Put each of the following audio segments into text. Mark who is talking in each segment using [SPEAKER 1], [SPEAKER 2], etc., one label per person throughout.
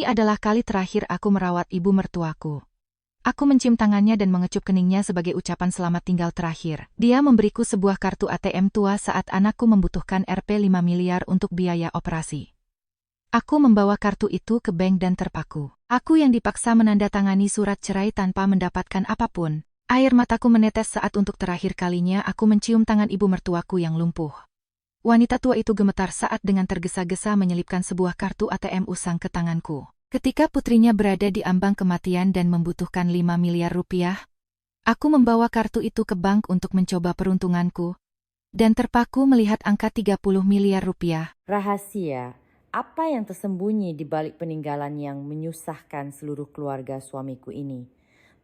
[SPEAKER 1] Ini adalah kali terakhir aku merawat ibu mertuaku. Aku mencium tangannya dan mengecup keningnya sebagai ucapan selamat tinggal terakhir. Dia memberiku sebuah kartu ATM tua saat anakku membutuhkan Rp 5 miliar untuk biaya operasi. Aku membawa kartu itu ke bank dan terpaku. Aku yang dipaksa menandatangani surat cerai tanpa mendapatkan apapun. Air mataku menetes saat untuk terakhir kalinya aku mencium tangan ibu mertuaku yang lumpuh. Wanita tua itu gemetar saat dengan tergesa-gesa menyelipkan sebuah kartu ATM usang ke tanganku. Ketika putrinya berada di ambang kematian dan membutuhkan 5 miliar rupiah, aku membawa kartu itu ke bank untuk mencoba peruntunganku, dan terpaku melihat angka 30 miliar rupiah.
[SPEAKER 2] Rahasia, apa yang tersembunyi di balik peninggalan yang menyusahkan seluruh keluarga suamiku ini?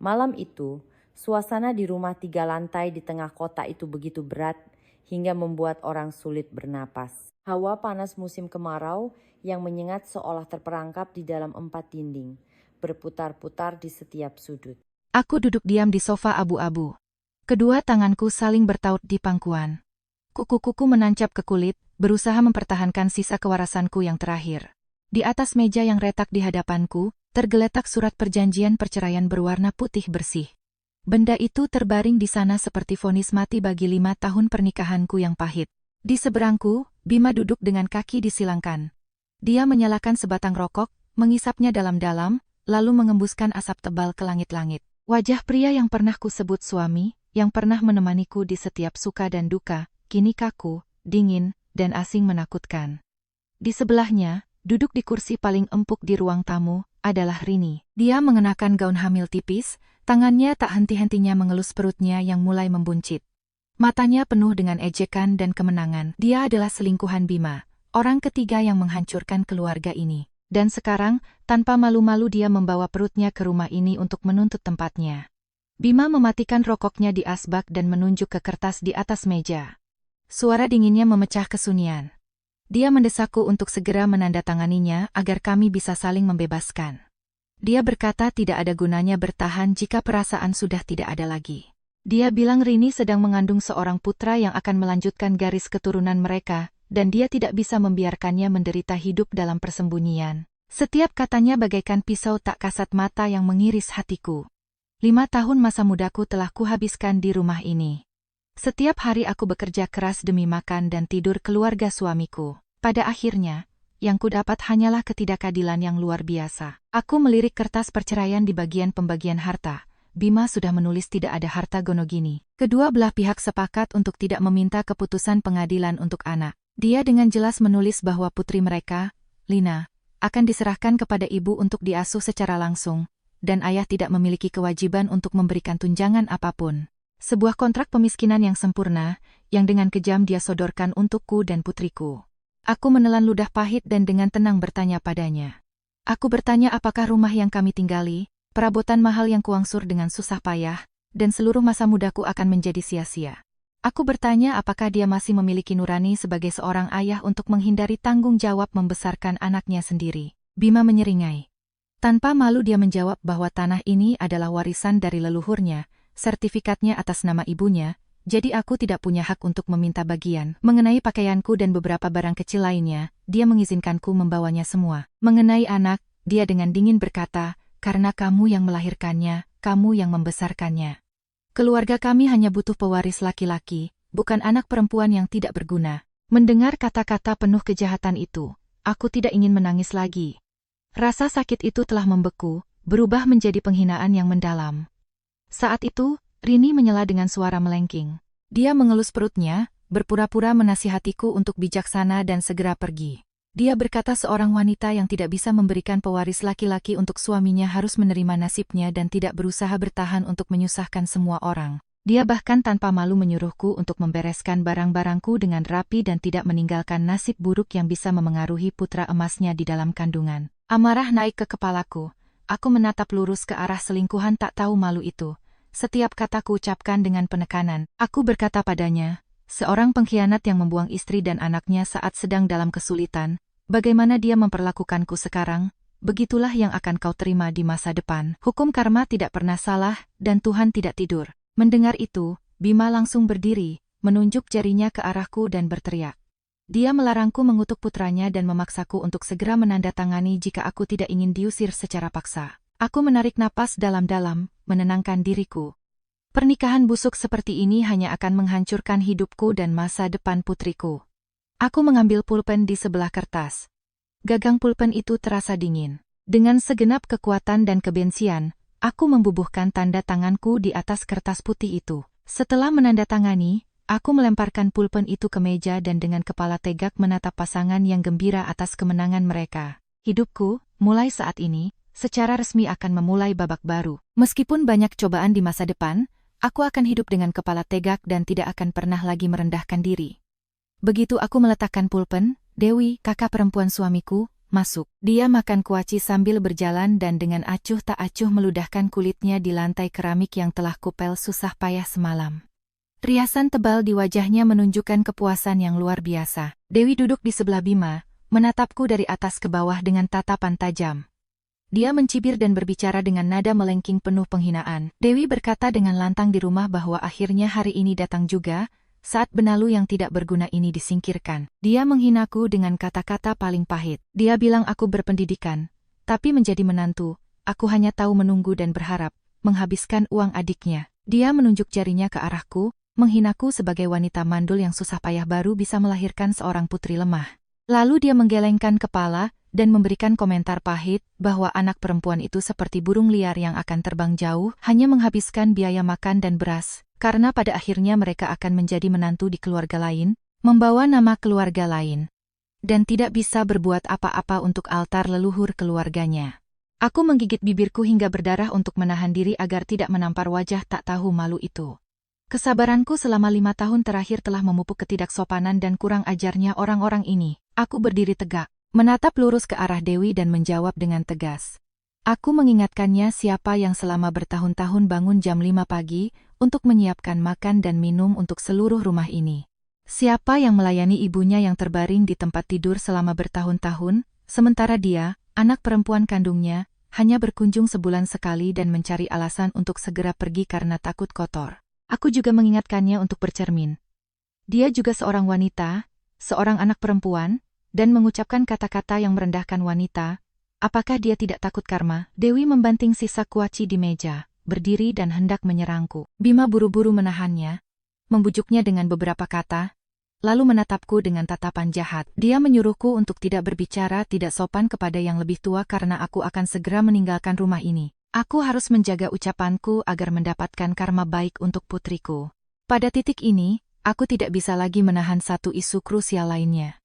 [SPEAKER 2] Malam itu, suasana di rumah 3 lantai di tengah kota itu begitu berat hingga membuat orang sulit bernapas. Hawa panas musim kemarau yang menyengat seolah terperangkap di dalam 4 dinding, berputar-putar di setiap sudut.
[SPEAKER 1] Aku duduk diam di sofa abu-abu. Kedua tanganku saling bertaut di pangkuan. Kuku-kuku menancap ke kulit, berusaha mempertahankan sisa kewarasanku yang terakhir. Di atas meja yang retak di hadapanku, tergeletak surat perjanjian perceraian berwarna putih bersih. Benda itu terbaring di sana seperti vonis mati bagi 5 tahun pernikahanku yang pahit. Di seberangku, Bima duduk dengan kaki disilangkan. Dia menyalakan sebatang rokok, mengisapnya dalam-dalam, lalu mengembuskan asap tebal ke langit-langit. Wajah pria yang pernah kusebut suami, yang pernah menemaniku di setiap suka dan duka, kini kaku, dingin, dan asing menakutkan. Di sebelahnya, duduk di kursi paling empuk di ruang tamu, adalah Rini. Dia mengenakan gaun hamil tipis, tangannya tak henti-hentinya mengelus perutnya yang mulai membuncit. Matanya penuh dengan ejekan dan kemenangan. Dia adalah selingkuhan Bima, orang ketiga yang menghancurkan keluarga ini. Dan sekarang, tanpa malu-malu dia membawa perutnya ke rumah ini untuk menuntut tempatnya. Bima mematikan rokoknya di asbak dan menunjuk ke kertas di atas meja. Suara dinginnya memecah kesunyian. Dia mendesakku untuk segera menandatanganinya agar kami bisa saling membebaskan. Dia berkata tidak ada gunanya bertahan jika perasaan sudah tidak ada lagi. Dia bilang Rini sedang mengandung seorang putra yang akan melanjutkan garis keturunan mereka, dan dia tidak bisa membiarkannya menderita hidup dalam persembunyian. Setiap katanya bagaikan pisau tak kasat mata yang mengiris hatiku. 5 tahun masa mudaku telah kuhabiskan di rumah ini. Setiap hari aku bekerja keras demi makan dan tidur keluarga suamiku. Pada akhirnya, yang kudapat hanyalah ketidakadilan yang luar biasa. Aku melirik kertas perceraian di bagian pembagian harta. Bima sudah menulis tidak ada harta gonogini. Kedua belah pihak sepakat untuk tidak meminta keputusan pengadilan untuk anak. Dia dengan jelas menulis bahwa putri mereka, Lina, akan diserahkan kepada ibu untuk diasuh secara langsung, dan ayah tidak memiliki kewajiban untuk memberikan tunjangan apapun. Sebuah kontrak pemiskinan yang sempurna, yang dengan kejam dia sodorkan untukku dan putriku. Aku menelan ludah pahit dan dengan tenang bertanya padanya. Aku bertanya apakah rumah yang kami tinggali, perabotan mahal yang kuangsur dengan susah payah, dan seluruh masa mudaku akan menjadi sia-sia. Aku bertanya apakah dia masih memiliki nurani sebagai seorang ayah untuk menghindari tanggung jawab membesarkan anaknya sendiri. Bima menyeringai. Tanpa malu dia menjawab bahwa tanah ini adalah warisan dari leluhurnya, sertifikatnya atas nama ibunya, jadi aku tidak punya hak untuk meminta bagian. Mengenai pakaianku dan beberapa barang kecil lainnya, dia mengizinkanku membawanya semua. Mengenai anak, dia dengan dingin berkata, karena kamu yang melahirkannya, kamu yang membesarkannya. Keluarga kami hanya butuh pewaris laki-laki, bukan anak perempuan yang tidak berguna. Mendengar kata-kata penuh kejahatan itu, aku tidak ingin menangis lagi. Rasa sakit itu telah membeku, berubah menjadi penghinaan yang mendalam. Saat itu, Rini menyela dengan suara melengking. Dia mengelus perutnya, berpura-pura menasihatiku untuk bijaksana dan segera pergi. Dia berkata seorang wanita yang tidak bisa memberikan pewaris laki-laki untuk suaminya harus menerima nasibnya dan tidak berusaha bertahan untuk menyusahkan semua orang. Dia bahkan tanpa malu menyuruhku untuk membereskan barang-barangku dengan rapi dan tidak meninggalkan nasib buruk yang bisa memengaruhi putra emasnya di dalam kandungan. Amarah naik ke kepalaku. Aku menatap lurus ke arah selingkuhan tak tahu malu itu. Setiap kata kuucapkan dengan penekanan. Aku berkata padanya, seorang pengkhianat yang membuang istri dan anaknya saat sedang dalam kesulitan, bagaimana dia memperlakukanku sekarang, begitulah yang akan kau terima di masa depan. Hukum karma tidak pernah salah, dan Tuhan tidak tidur. Mendengar itu, Bima langsung berdiri, menunjuk jarinya ke arahku dan berteriak. Dia melarangku mengutuk putranya dan memaksaku untuk segera menandatangani jika aku tidak ingin diusir secara paksa. Aku menarik napas dalam-dalam, menenangkan diriku. Pernikahan busuk seperti ini hanya akan menghancurkan hidupku dan masa depan putriku. Aku mengambil pulpen di sebelah kertas. Gagang pulpen itu terasa dingin. Dengan segenap kekuatan dan kebencian, aku membubuhkan tanda tanganku di atas kertas putih itu. Setelah menandatangani, aku melemparkan pulpen itu ke meja dan dengan kepala tegak menatap pasangan yang gembira atas kemenangan mereka. Hidupku, mulai saat ini, secara resmi akan memulai babak baru. Meskipun banyak cobaan di masa depan, aku akan hidup dengan kepala tegak dan tidak akan pernah lagi merendahkan diri. Begitu aku meletakkan pulpen, Dewi, kakak perempuan suamiku, masuk. Dia makan kuaci sambil berjalan dan dengan acuh tak acuh meludahkan kulitnya di lantai keramik yang telah kupel susah payah semalam. Riasan tebal di wajahnya menunjukkan kepuasan yang luar biasa. Dewi duduk di sebelah Bima, menatapku dari atas ke bawah dengan tatapan tajam. Dia mencibir dan berbicara dengan nada melengking penuh penghinaan. Dewi berkata dengan lantang di rumah bahwa akhirnya hari ini datang juga, saat benalu yang tidak berguna ini disingkirkan. Dia menghinaku dengan kata-kata paling pahit. Dia bilang aku berpendidikan, tapi menjadi menantu, aku hanya tahu menunggu dan berharap, menghabiskan uang adiknya. Dia menunjuk jarinya ke arahku, menghinaku sebagai wanita mandul yang susah payah baru bisa melahirkan seorang putri lemah. Lalu dia menggelengkan kepala dan memberikan komentar pahit bahwa anak perempuan itu seperti burung liar yang akan terbang jauh, hanya menghabiskan biaya makan dan beras, karena pada akhirnya mereka akan menjadi menantu di keluarga lain, membawa nama keluarga lain, dan tidak bisa berbuat apa-apa untuk altar leluhur keluarganya. Aku menggigit bibirku hingga berdarah untuk menahan diri agar tidak menampar wajah tak tahu malu itu. Kesabaranku selama 5 tahun terakhir telah memupuk ketidaksopanan dan kurang ajarnya orang-orang ini. Aku berdiri tegak, menatap lurus ke arah Dewi dan menjawab dengan tegas. Aku mengingatkannya siapa yang selama bertahun-tahun bangun jam 5 pagi untuk menyiapkan makan dan minum untuk seluruh rumah ini. Siapa yang melayani ibunya yang terbaring di tempat tidur selama bertahun-tahun, sementara dia, anak perempuan kandungnya, hanya berkunjung sebulan sekali dan mencari alasan untuk segera pergi karena takut kotor. Aku juga mengingatkannya untuk bercermin. Dia juga seorang wanita, seorang anak perempuan, dan mengucapkan kata-kata yang merendahkan wanita. Apakah dia tidak takut karma? Dewi membanting sisa kuaci di meja, berdiri dan hendak menyerangku. Bima buru-buru menahannya, membujuknya dengan beberapa kata, lalu menatapku dengan tatapan jahat. Dia menyuruhku untuk tidak berbicara tidak sopan kepada yang lebih tua karena aku akan segera meninggalkan rumah ini. Aku harus menjaga ucapanku agar mendapatkan karma baik untuk putriku. Pada titik ini, aku tidak bisa lagi menahan satu isu krusial lainnya.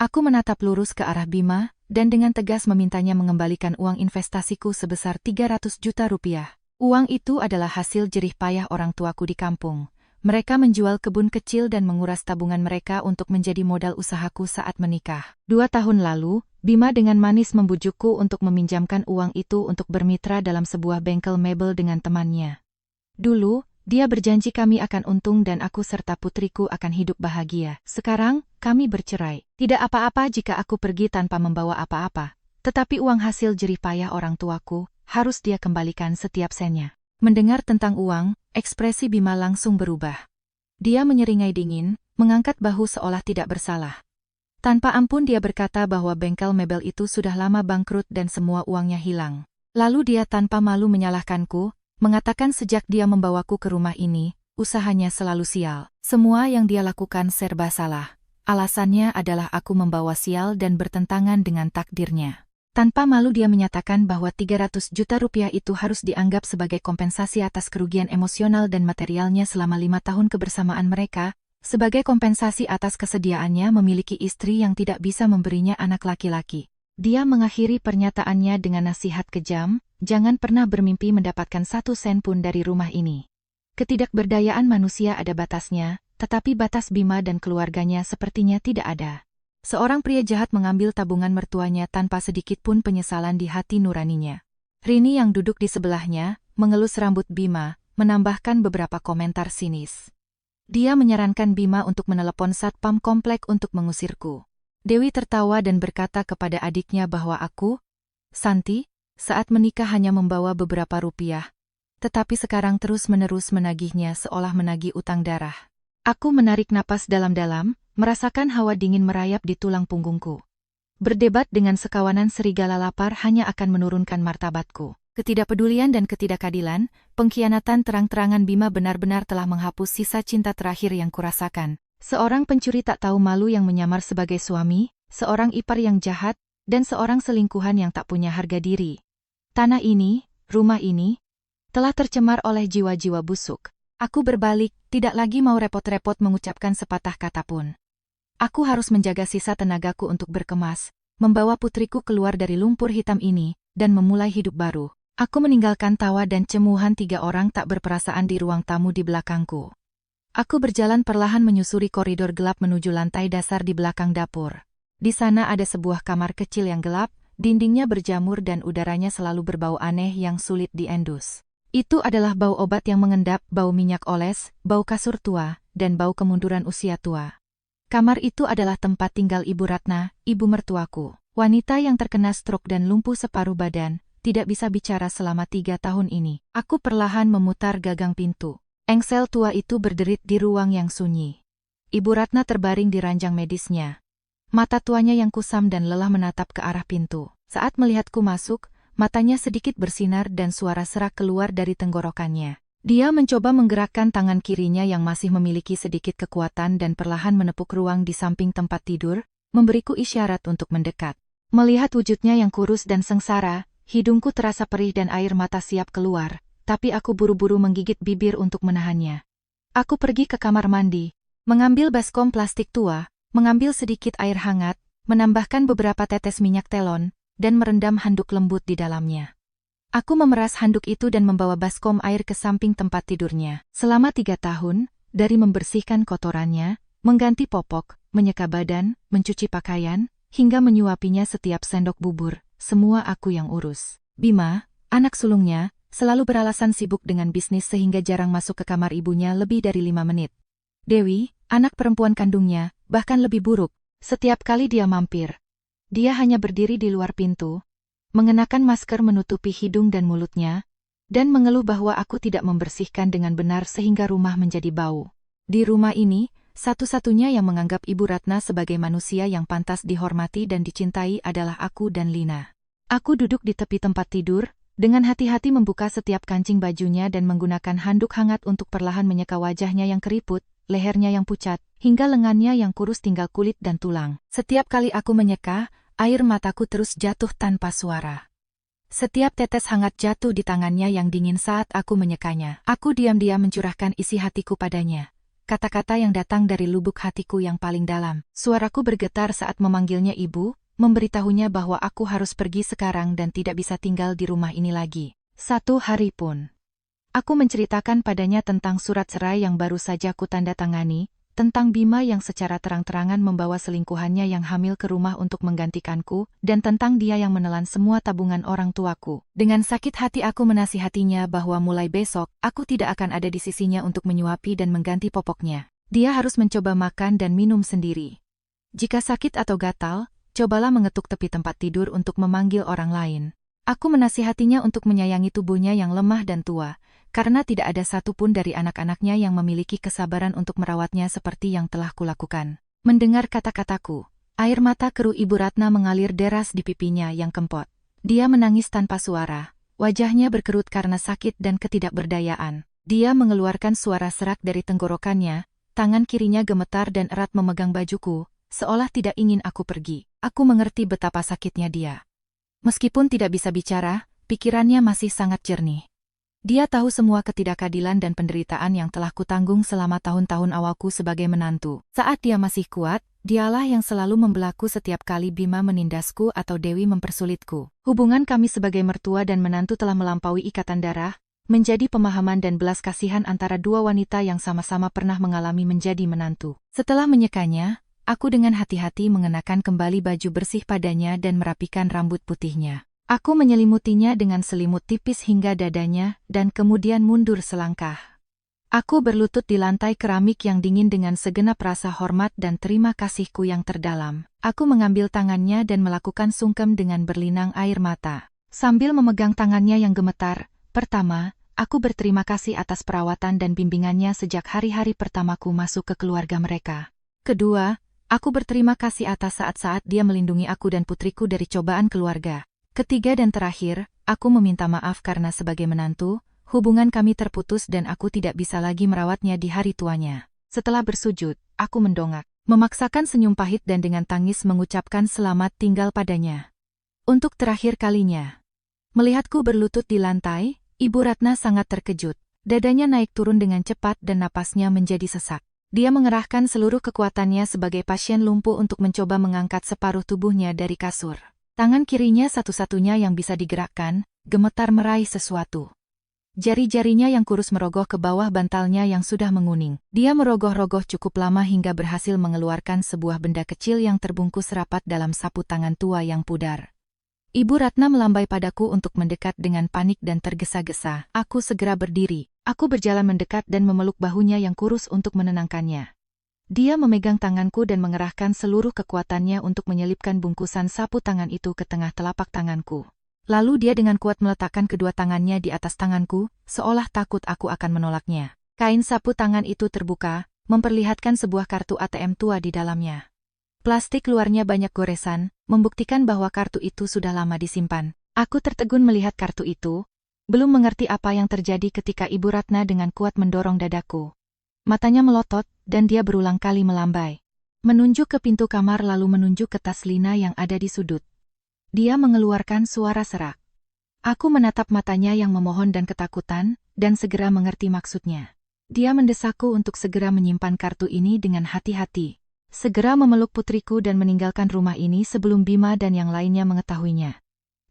[SPEAKER 1] Aku menatap lurus ke arah Bima, dan dengan tegas memintanya mengembalikan uang investasiku sebesar 300 juta rupiah. Uang itu adalah hasil jerih payah orang tuaku di kampung. Mereka menjual kebun kecil dan menguras tabungan mereka untuk menjadi modal usahaku saat menikah. 2 tahun lalu, Bima dengan manis membujukku untuk meminjamkan uang itu untuk bermitra dalam sebuah bengkel mebel dengan temannya. Dulu, dia berjanji kami akan untung dan aku serta putriku akan hidup bahagia. Sekarang, kami bercerai. Tidak apa-apa jika aku pergi tanpa membawa apa-apa, tetapi uang hasil jerih payah orang tuaku harus dia kembalikan setiap sennya. Mendengar tentang uang, ekspresi Bima langsung berubah. Dia menyeringai dingin, mengangkat bahu seolah tidak bersalah. Tanpa ampun dia berkata bahwa bengkel mebel itu sudah lama bangkrut dan semua uangnya hilang. Lalu dia tanpa malu menyalahkanku, mengatakan sejak dia membawaku ke rumah ini, usahanya selalu sial. Semua yang dia lakukan serba salah. Alasannya adalah aku membawa sial dan bertentangan dengan takdirnya. Tanpa malu dia menyatakan bahwa 300 juta rupiah itu harus dianggap sebagai kompensasi atas kerugian emosional dan materialnya selama 5 tahun kebersamaan mereka, sebagai kompensasi atas kesediaannya memiliki istri yang tidak bisa memberinya anak laki-laki. Dia mengakhiri pernyataannya dengan nasihat kejam, jangan pernah bermimpi mendapatkan 1 sen pun dari rumah ini. Ketidakberdayaan manusia ada batasnya, tetapi batas Bima dan keluarganya sepertinya tidak ada. Seorang pria jahat mengambil tabungan mertuanya tanpa sedikit pun penyesalan di hati nuraninya. Rini yang duduk di sebelahnya, mengelus rambut Bima, menambahkan beberapa komentar sinis. Dia menyarankan Bima untuk menelepon satpam komplek untuk mengusirku. Dewi tertawa dan berkata kepada adiknya bahwa aku, Santi, saat menikah hanya membawa beberapa rupiah, tetapi sekarang terus-menerus menagihnya seolah menagih utang darah. Aku menarik napas dalam-dalam, merasakan hawa dingin merayap di tulang punggungku. Berdebat dengan sekawanan serigala lapar hanya akan menurunkan martabatku. Ketidakpedulian dan ketidakadilan, pengkhianatan terang-terangan Bima benar-benar telah menghapus sisa cinta terakhir yang kurasakan. Seorang pencuri tak tahu malu yang menyamar sebagai suami, seorang ipar yang jahat, dan seorang selingkuhan yang tak punya harga diri. Tanah ini, rumah ini, telah tercemar oleh jiwa-jiwa busuk. Aku berbalik, tidak lagi mau repot-repot mengucapkan sepatah kata pun. Aku harus menjaga sisa tenagaku untuk berkemas, membawa putriku keluar dari lumpur hitam ini, dan memulai hidup baru. Aku meninggalkan tawa dan cemuhan 3 orang tak berperasaan di ruang tamu di belakangku. Aku berjalan perlahan menyusuri koridor gelap menuju lantai dasar di belakang dapur. Di sana ada sebuah kamar kecil yang gelap, dindingnya berjamur dan udaranya selalu berbau aneh yang sulit diendus. Itu adalah bau obat yang mengendap, bau minyak oles, bau kasur tua, dan bau kemunduran usia tua. Kamar itu adalah tempat tinggal Ibu Ratna, ibu mertuaku. Wanita yang terkena stroke dan lumpuh separuh badan, tidak bisa bicara selama 3 tahun ini. Aku perlahan memutar gagang pintu. Engsel tua itu berderit di ruang yang sunyi. Ibu Ratna terbaring di ranjang medisnya. Mata tuanya yang kusam dan lelah menatap ke arah pintu. Saat melihatku masuk, matanya sedikit bersinar dan suara serak keluar dari tenggorokannya. Dia mencoba menggerakkan tangan kirinya yang masih memiliki sedikit kekuatan dan perlahan menepuk ruang di samping tempat tidur, memberiku isyarat untuk mendekat. Melihat wujudnya yang kurus dan sengsara, hidungku terasa perih dan air mata siap keluar, tapi aku buru-buru menggigit bibir untuk menahannya. Aku pergi ke kamar mandi, mengambil baskom plastik tua, mengambil sedikit air hangat, menambahkan beberapa tetes minyak telon, dan merendam handuk lembut di dalamnya. Aku memeras handuk itu dan membawa baskom air ke samping tempat tidurnya. Selama 3 tahun, dari membersihkan kotorannya, mengganti popok, menyeka badan, mencuci pakaian, hingga menyuapinya setiap sendok bubur, semua aku yang urus. Bima, anak sulungnya, selalu beralasan sibuk dengan bisnis sehingga jarang masuk ke kamar ibunya lebih dari 5 menit. Dewi, anak perempuan kandungnya, bahkan lebih buruk, setiap kali dia mampir. Dia hanya berdiri di luar pintu, mengenakan masker menutupi hidung dan mulutnya, dan mengeluh bahwa aku tidak membersihkan dengan benar sehingga rumah menjadi bau. Di rumah ini, satu-satunya yang menganggap Ibu Ratna sebagai manusia yang pantas dihormati dan dicintai adalah aku dan Lina. Aku duduk di tepi tempat tidur, dengan hati-hati membuka setiap kancing bajunya dan menggunakan handuk hangat untuk perlahan menyeka wajahnya yang keriput, lehernya yang pucat, hingga lengannya yang kurus tinggal kulit dan tulang. Setiap kali aku menyeka, air mataku terus jatuh tanpa suara. Setiap tetes hangat jatuh di tangannya yang dingin saat aku menyekanya. Aku diam-diam mencurahkan isi hatiku padanya. Kata-kata yang datang dari lubuk hatiku yang paling dalam. Suaraku bergetar saat memanggilnya ibu, memberitahunya bahwa aku harus pergi sekarang dan tidak bisa tinggal di rumah ini lagi. 1 hari pun. Aku menceritakan padanya tentang surat cerai yang baru saja kutandatangani, tentang Bima yang secara terang-terangan membawa selingkuhannya yang hamil ke rumah untuk menggantikanku, dan tentang dia yang menelan semua tabungan orang tuaku. Dengan sakit hati aku menasihatinya bahwa mulai besok, aku tidak akan ada di sisinya untuk menyuapi dan mengganti popoknya. Dia harus mencoba makan dan minum sendiri. Jika sakit atau gatal, cobalah mengetuk tepi tempat tidur untuk memanggil orang lain. Aku menasihatinya untuk menyayangi tubuhnya yang lemah dan tua, karena tidak ada satupun dari anak-anaknya yang memiliki kesabaran untuk merawatnya seperti yang telah kulakukan. Mendengar kata-kataku, air mata keruh Ibu Ratna mengalir deras di pipinya yang kempot. Dia menangis tanpa suara, wajahnya berkerut karena sakit dan ketidakberdayaan. Dia mengeluarkan suara serak dari tenggorokannya, tangan kirinya gemetar dan erat memegang bajuku, seolah tidak ingin aku pergi. Aku mengerti betapa sakitnya dia. Meskipun tidak bisa bicara, pikirannya masih sangat jernih. Dia tahu semua ketidakadilan dan penderitaan yang telah kutanggung selama tahun-tahun awalku sebagai menantu. Saat dia masih kuat, dialah yang selalu membelaku setiap kali Bima menindasku atau Dewi mempersulitku. Hubungan kami sebagai mertua dan menantu telah melampaui ikatan darah, menjadi pemahaman dan belas kasihan antara dua wanita yang sama-sama pernah mengalami menjadi menantu. Setelah menyekanya, aku dengan hati-hati mengenakan kembali baju bersih padanya dan merapikan rambut putihnya. Aku menyelimutinya dengan selimut tipis hingga dadanya, dan kemudian mundur selangkah. Aku berlutut di lantai keramik yang dingin dengan segenap rasa hormat dan terima kasihku yang terdalam. Aku mengambil tangannya dan melakukan sungkem dengan berlinang air mata. Sambil memegang tangannya yang gemetar, pertama, aku berterima kasih atas perawatan dan bimbingannya sejak hari-hari pertamaku masuk ke keluarga mereka. Kedua, Aku berterima kasih atas saat-saat dia melindungi aku dan putriku dari cobaan keluarga. Ketiga dan terakhir, aku meminta maaf karena sebagai menantu, hubungan kami terputus dan aku tidak bisa lagi merawatnya di hari tuanya. Setelah bersujud, aku mendongak, memaksakan senyum pahit dan dengan tangis mengucapkan selamat tinggal padanya. Untuk terakhir kalinya. Melihatku berlutut di lantai, Ibu Ratna sangat terkejut. Dadanya naik turun dengan cepat dan napasnya menjadi sesak. Dia mengerahkan seluruh kekuatannya sebagai pasien lumpuh untuk mencoba mengangkat separuh tubuhnya dari kasur. Tangan kirinya satu-satunya yang bisa digerakkan, gemetar meraih sesuatu. Jari-jarinya yang kurus merogoh ke bawah bantalnya yang sudah menguning. Dia merogoh-rogoh cukup lama hingga berhasil mengeluarkan sebuah benda kecil yang terbungkus rapat dalam sapu tangan tua yang pudar. Ibu Ratna melambai padaku untuk mendekat dengan panik dan tergesa-gesa. Aku segera berdiri. Aku berjalan mendekat dan memeluk bahunya yang kurus untuk menenangkannya. Dia memegang tanganku dan mengerahkan seluruh kekuatannya untuk menyelipkan bungkusan sapu tangan itu ke tengah telapak tanganku. Lalu dia dengan kuat meletakkan kedua tangannya di atas tanganku, seolah takut aku akan menolaknya. Kain sapu tangan itu terbuka, memperlihatkan sebuah kartu ATM tua di dalamnya. Plastik luarnya banyak goresan, membuktikan bahwa kartu itu sudah lama disimpan. Aku tertegun melihat kartu itu, belum mengerti apa yang terjadi ketika Ibu Ratna dengan kuat mendorong dadaku. Matanya melotot, dan dia berulang kali melambai. Menunjuk ke pintu kamar lalu menunjuk ke tas Lina yang ada di sudut. Dia mengeluarkan suara serak. Aku menatap matanya yang memohon dan ketakutan, dan segera mengerti maksudnya. Dia mendesakku untuk segera menyimpan kartu ini dengan hati-hati. Segera memeluk putriku dan meninggalkan rumah ini sebelum Bima dan yang lainnya mengetahuinya.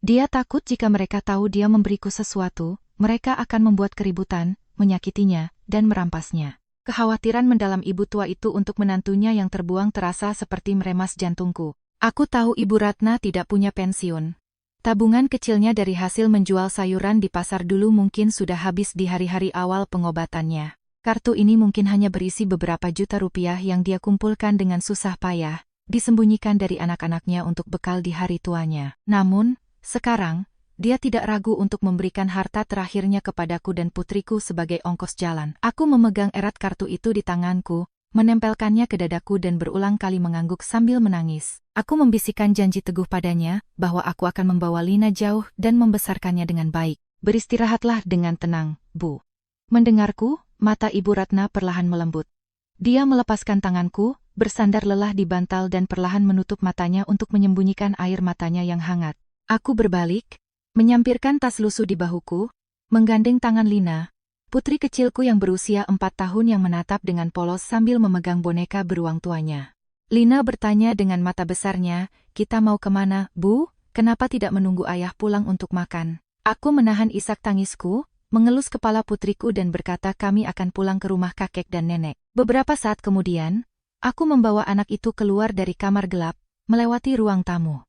[SPEAKER 1] Dia takut jika mereka tahu dia memberiku sesuatu, mereka akan membuat keributan, menyakitinya, dan merampasnya. Kekhawatiran mendalam ibu tua itu untuk menantunya yang terbuang terasa seperti meremas jantungku. Aku tahu Ibu Ratna tidak punya pensiun. Tabungan kecilnya dari hasil menjual sayuran di pasar dulu mungkin sudah habis di hari-hari awal pengobatannya. Kartu ini mungkin hanya berisi beberapa juta rupiah yang dia kumpulkan dengan susah payah, disembunyikan dari anak-anaknya untuk bekal di hari tuanya. Namun, sekarang, dia tidak ragu untuk memberikan harta terakhirnya kepadaku dan putriku sebagai ongkos jalan. Aku memegang erat kartu itu di tanganku, menempelkannya ke dadaku dan berulang kali mengangguk sambil menangis. Aku membisikkan janji teguh padanya, bahwa aku akan membawa Lina jauh dan membesarkannya dengan baik. Beristirahatlah dengan tenang, Bu. Mendengarku, mata Ibu Ratna perlahan melembut. Dia melepaskan tanganku, bersandar lelah di bantal dan perlahan menutup matanya untuk menyembunyikan air matanya yang hangat. Aku berbalik, menyampirkan tas lusuh di bahuku, menggandeng tangan Lina, putri kecilku yang berusia 4 tahun yang menatap dengan polos sambil memegang boneka beruang tuanya. Lina bertanya dengan mata besarnya, "Kita mau kemana, Bu? Kenapa tidak menunggu ayah pulang untuk makan?" Aku menahan isak tangisku, mengelus kepala putriku dan berkata kami akan pulang ke rumah kakek dan nenek. Beberapa saat kemudian, aku membawa anak itu keluar dari kamar gelap, melewati ruang tamu.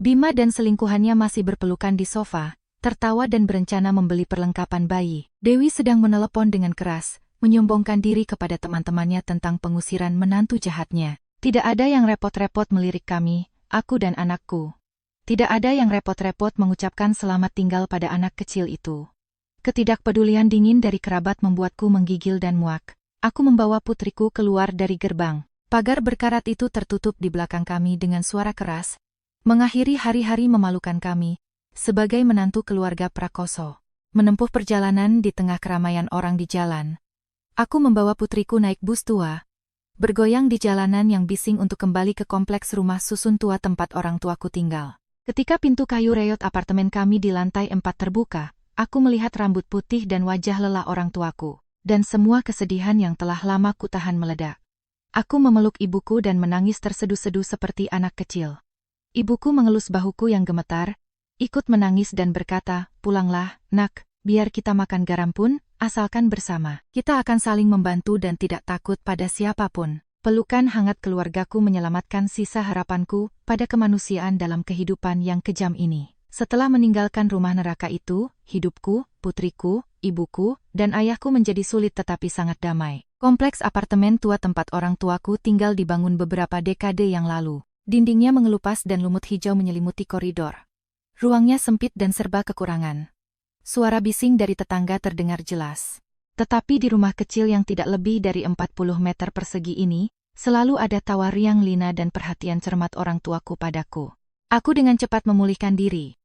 [SPEAKER 1] Bima dan selingkuhannya masih berpelukan di sofa, tertawa dan berencana membeli perlengkapan bayi. Dewi sedang menelepon dengan keras, menyombongkan diri kepada teman-temannya tentang pengusiran menantu jahatnya. Tidak ada yang repot-repot melirik kami, aku dan anakku. Tidak ada yang repot-repot mengucapkan selamat tinggal pada anak kecil itu. Ketidakpedulian dingin dari kerabat membuatku menggigil dan muak. Aku membawa putriku keluar dari gerbang. Pagar berkarat itu tertutup di belakang kami dengan suara keras, mengakhiri hari-hari memalukan kami, sebagai menantu keluarga Prakoso. Menempuh perjalanan di tengah keramaian orang di jalan. Aku membawa putriku naik bus tua, bergoyang di jalanan yang bising untuk kembali ke kompleks rumah susun tua tempat orang tuaku tinggal. Ketika pintu kayu reyot apartemen kami di lantai 4 terbuka, aku melihat rambut putih dan wajah lelah orang tuaku, dan semua kesedihan yang telah lama kutahan meledak. Aku memeluk ibuku dan menangis terseduh-seduh seperti anak kecil. Ibuku mengelus bahuku yang gemetar, ikut menangis dan berkata, "Pulanglah, nak, biar kita makan garam pun, asalkan bersama. Kita akan saling membantu dan tidak takut pada siapapun." Pelukan hangat keluargaku menyelamatkan sisa harapanku pada kemanusiaan dalam kehidupan yang kejam ini. Setelah meninggalkan rumah neraka itu, hidupku, putriku, ibuku, dan ayahku menjadi sulit tetapi sangat damai. Kompleks apartemen tua tempat orang tuaku tinggal dibangun beberapa dekade yang lalu. Dindingnya mengelupas dan lumut hijau menyelimuti koridor. Ruangnya sempit dan serba kekurangan. Suara bising dari tetangga terdengar jelas. Tetapi di rumah kecil yang tidak lebih dari 40 meter persegi ini, Selalu ada tawa riang Lina dan perhatian cermat orang tuaku padaku. Aku dengan cepat memulihkan diri.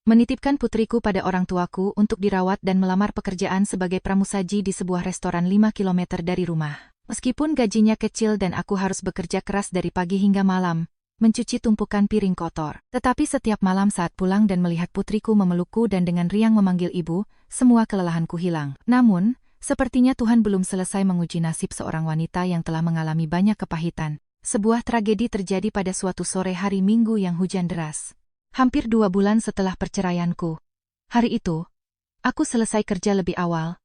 [SPEAKER 1] Menitipkan putriku pada orang tuaku untuk dirawat dan melamar pekerjaan sebagai pramusaji di sebuah restoran 5 kilometer dari rumah. Meskipun gajinya kecil dan aku harus bekerja keras dari pagi hingga malam, mencuci tumpukan piring kotor. Tetapi setiap malam saat pulang dan melihat putriku memelukku dan dengan riang memanggil ibu, semua kelelahanku hilang. Namun, sepertinya Tuhan belum selesai menguji nasib seorang wanita yang telah mengalami banyak kepahitan. Sebuah tragedi terjadi pada suatu sore hari Minggu yang hujan deras. Hampir 2 bulan setelah perceraianku. Hari itu, aku selesai kerja lebih awal,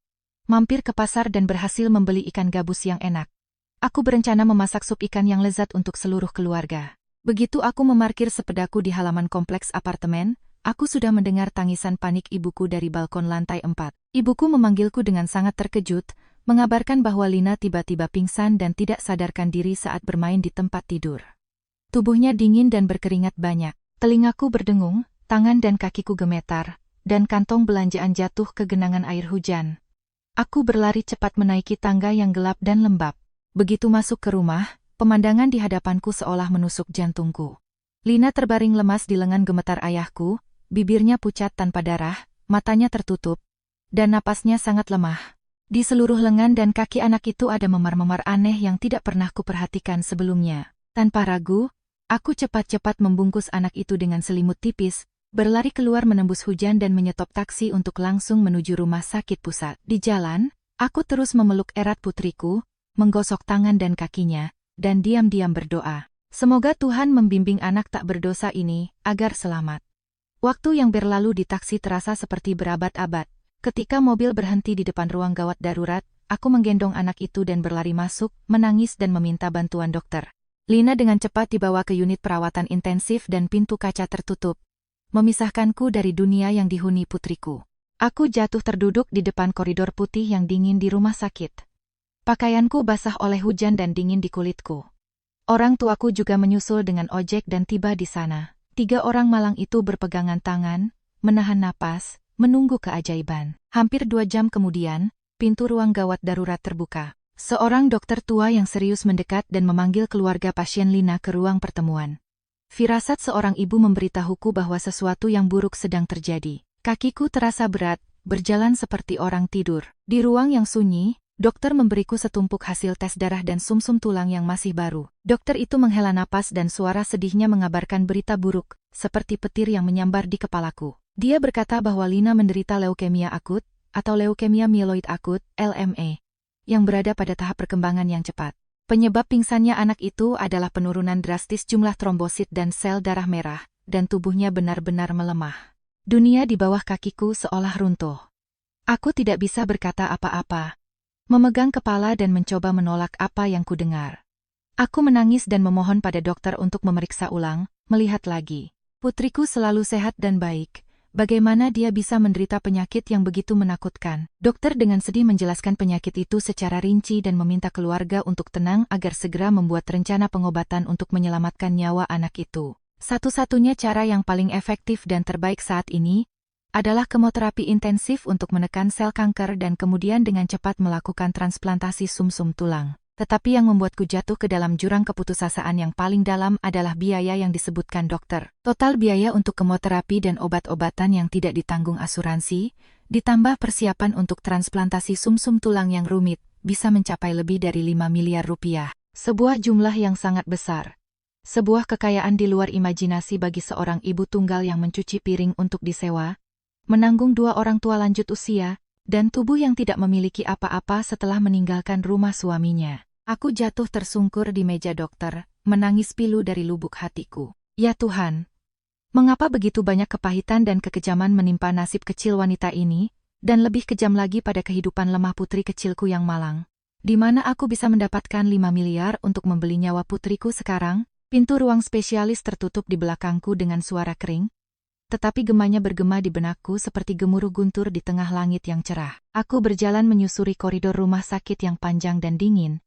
[SPEAKER 1] mampir ke pasar dan berhasil membeli ikan gabus yang enak. Aku berencana memasak sup ikan yang lezat untuk seluruh keluarga. Begitu aku memarkir sepedaku di halaman kompleks apartemen, aku sudah mendengar tangisan panik ibuku dari balkon lantai 4. Ibuku memanggilku dengan sangat terkejut, mengabarkan bahwa Lina tiba-tiba pingsan dan tidak sadarkan diri saat bermain di tempat tidur. Tubuhnya dingin dan berkeringat banyak. Telingaku berdengung, tangan dan kakiku gemetar, dan kantong belanjaan jatuh ke genangan air hujan. Aku berlari cepat menaiki tangga yang gelap dan lembab. Begitu masuk ke rumah, pemandangan di hadapanku seolah menusuk jantungku. Lina terbaring lemas di lengan gemetar ayahku, bibirnya pucat tanpa darah, matanya tertutup, dan napasnya sangat lemah. Di seluruh lengan dan kaki anak itu ada memar-memar aneh yang tidak pernah kuperhatikan sebelumnya. Tanpa ragu, aku cepat-cepat membungkus anak itu dengan selimut tipis, berlari keluar menembus hujan dan menyetop taksi untuk langsung menuju rumah sakit pusat. Di jalan, aku terus memeluk erat putriku, menggosok tangan dan kakinya, dan diam-diam berdoa. Semoga Tuhan membimbing anak tak berdosa ini, agar selamat. Waktu yang berlalu di taksi terasa seperti berabad-abad. Ketika mobil berhenti di depan ruang gawat darurat, aku menggendong anak itu dan berlari masuk, menangis dan meminta bantuan dokter. Lina dengan cepat dibawa ke unit perawatan intensif dan pintu kaca tertutup, memisahkanku dari dunia yang dihuni putriku. Aku jatuh terduduk di depan koridor putih yang dingin di rumah sakit. Pakaianku basah oleh hujan dan dingin di kulitku. Orang tuaku juga menyusul dengan ojek dan tiba di sana. 3 orang malang itu berpegangan tangan, menahan napas, menunggu keajaiban. Hampir 2 jam kemudian, pintu ruang gawat darurat terbuka. Seorang dokter tua yang serius mendekat dan memanggil keluarga pasien Lina ke ruang pertemuan. Firasat seorang ibu memberitahuku bahwa sesuatu yang buruk sedang terjadi. Kakiku terasa berat, berjalan seperti orang tidur. Di ruang yang sunyi, dokter memberiku setumpuk hasil tes darah dan sumsum tulang yang masih baru. Dokter itu menghela napas dan suara sedihnya mengabarkan berita buruk, seperti petir yang menyambar di kepalaku. Dia berkata bahwa Lina menderita leukemia akut, atau leukemia mieloid akut, LMA. Yang berada pada tahap perkembangan yang cepat. Penyebab pingsannya anak itu adalah penurunan drastis jumlah trombosit dan sel darah merah, dan tubuhnya benar-benar melemah. Dunia di bawah kakiku seolah runtuh. Aku tidak bisa berkata apa-apa. Memegang kepala dan mencoba menolak apa yang kudengar. Aku menangis dan memohon pada dokter untuk memeriksa ulang, melihat lagi. Putriku selalu sehat dan baik. Bagaimana dia bisa menderita penyakit yang begitu menakutkan? Dokter dengan sedih menjelaskan penyakit itu secara rinci dan meminta keluarga untuk tenang agar segera membuat rencana pengobatan untuk menyelamatkan nyawa anak itu. Satu-satunya cara yang paling efektif dan terbaik saat ini adalah kemoterapi intensif untuk menekan sel kanker dan kemudian dengan cepat melakukan transplantasi sumsum tulang. Tetapi yang membuatku jatuh ke dalam jurang keputusasaan yang paling dalam adalah biaya yang disebutkan dokter. Total biaya untuk kemoterapi dan obat-obatan yang tidak ditanggung asuransi, ditambah persiapan untuk transplantasi sumsum tulang yang rumit, bisa mencapai lebih dari 5 miliar rupiah. Sebuah jumlah yang sangat besar. Sebuah kekayaan di luar imajinasi bagi seorang ibu tunggal yang mencuci piring untuk disewa, menanggung 2 orang tua lanjut usia, dan tubuh yang tidak memiliki apa-apa setelah meninggalkan rumah suaminya. Aku jatuh tersungkur di meja dokter, menangis pilu dari lubuk hatiku. Ya Tuhan, mengapa begitu banyak kepahitan dan kekejaman menimpa nasib kecil wanita ini, dan lebih kejam lagi pada kehidupan lemah putri kecilku yang malang? Di mana aku bisa mendapatkan 5 miliar untuk membeli nyawa putriku sekarang? Pintu ruang spesialis tertutup di belakangku dengan suara kering, tetapi gemanya bergema di benakku seperti gemuruh guntur di tengah langit yang cerah. Aku berjalan menyusuri koridor rumah sakit yang panjang dan dingin.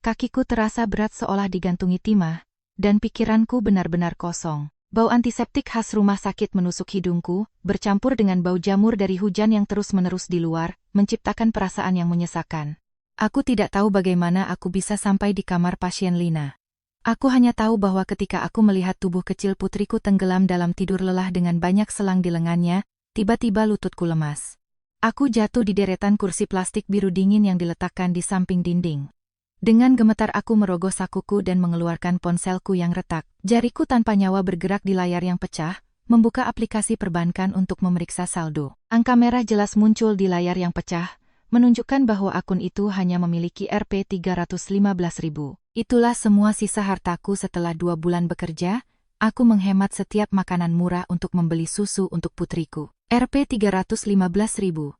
[SPEAKER 1] Kakiku terasa berat seolah digantungi timah, dan pikiranku benar-benar kosong. Bau antiseptik khas rumah sakit menusuk hidungku, bercampur dengan bau jamur dari hujan yang terus-menerus di luar, menciptakan perasaan yang menyesakan. Aku tidak tahu bagaimana aku bisa sampai di kamar pasien Lina. Aku hanya tahu bahwa ketika aku melihat tubuh kecil putriku tenggelam dalam tidur lelah dengan banyak selang di lengannya, tiba-tiba lututku lemas. Aku jatuh di deretan kursi plastik biru dingin yang diletakkan di samping dinding. Dengan gemetar aku merogoh sakuku dan mengeluarkan ponselku yang retak. Jariku tanpa nyawa bergerak di layar yang pecah, membuka aplikasi perbankan untuk memeriksa saldo. Angka merah jelas muncul di layar yang pecah, menunjukkan bahwa akun itu hanya memiliki Rp 315.000. Itulah semua sisa hartaku setelah 2 bulan bekerja. Aku menghemat setiap makanan murah untuk membeli susu untuk putriku. Rp 315.000.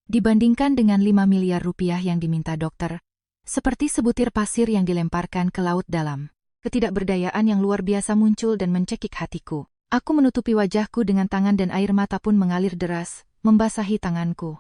[SPEAKER 1] Dibandingkan dengan 5 miliar rupiah yang diminta dokter, seperti sebutir pasir yang dilemparkan ke laut dalam. Ketidakberdayaan yang luar biasa muncul dan mencekik hatiku. Aku menutupi wajahku dengan tangan dan air mata pun mengalir deras, membasahi tanganku.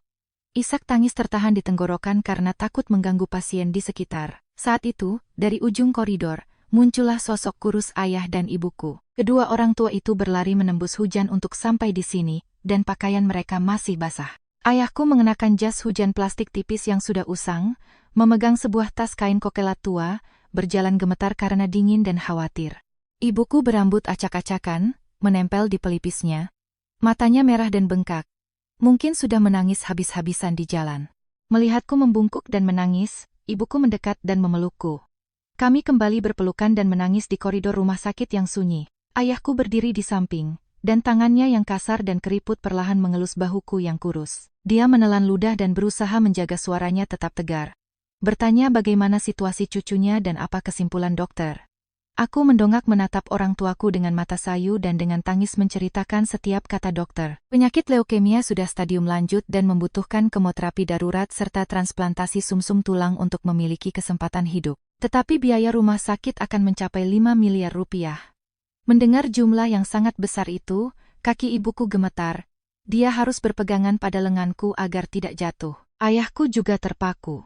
[SPEAKER 1] Isak tangis tertahan di tenggorokan karena takut mengganggu pasien di sekitar. Saat itu, dari ujung koridor, muncullah sosok kurus ayah dan ibuku. Kedua orang tua itu berlari menembus hujan untuk sampai di sini, dan pakaian mereka masih basah. Ayahku mengenakan jas hujan plastik tipis yang sudah usang, memegang sebuah tas kain kokelat tua, berjalan gemetar karena dingin dan khawatir. Ibuku berambut acak-acakan, menempel di pelipisnya. Matanya merah dan bengkak. Mungkin sudah menangis habis-habisan di jalan. Melihatku membungkuk dan menangis, ibuku mendekat dan memelukku. Kami kembali berpelukan dan menangis di koridor rumah sakit yang sunyi. Ayahku berdiri di samping, dan tangannya yang kasar dan keriput perlahan mengelus bahuku yang kurus. Dia menelan ludah dan berusaha menjaga suaranya tetap tegar. Bertanya bagaimana situasi cucunya dan apa kesimpulan dokter. Aku mendongak menatap orang tuaku dengan mata sayu dan dengan tangis menceritakan setiap kata dokter. Penyakit leukemia sudah stadium lanjut dan membutuhkan kemoterapi darurat serta transplantasi sumsum tulang untuk memiliki kesempatan hidup. Tetapi biaya rumah sakit akan mencapai 5 miliar rupiah. Mendengar jumlah yang sangat besar itu, kaki ibuku gemetar. Dia harus berpegangan pada lenganku agar tidak jatuh. Ayahku juga terpaku.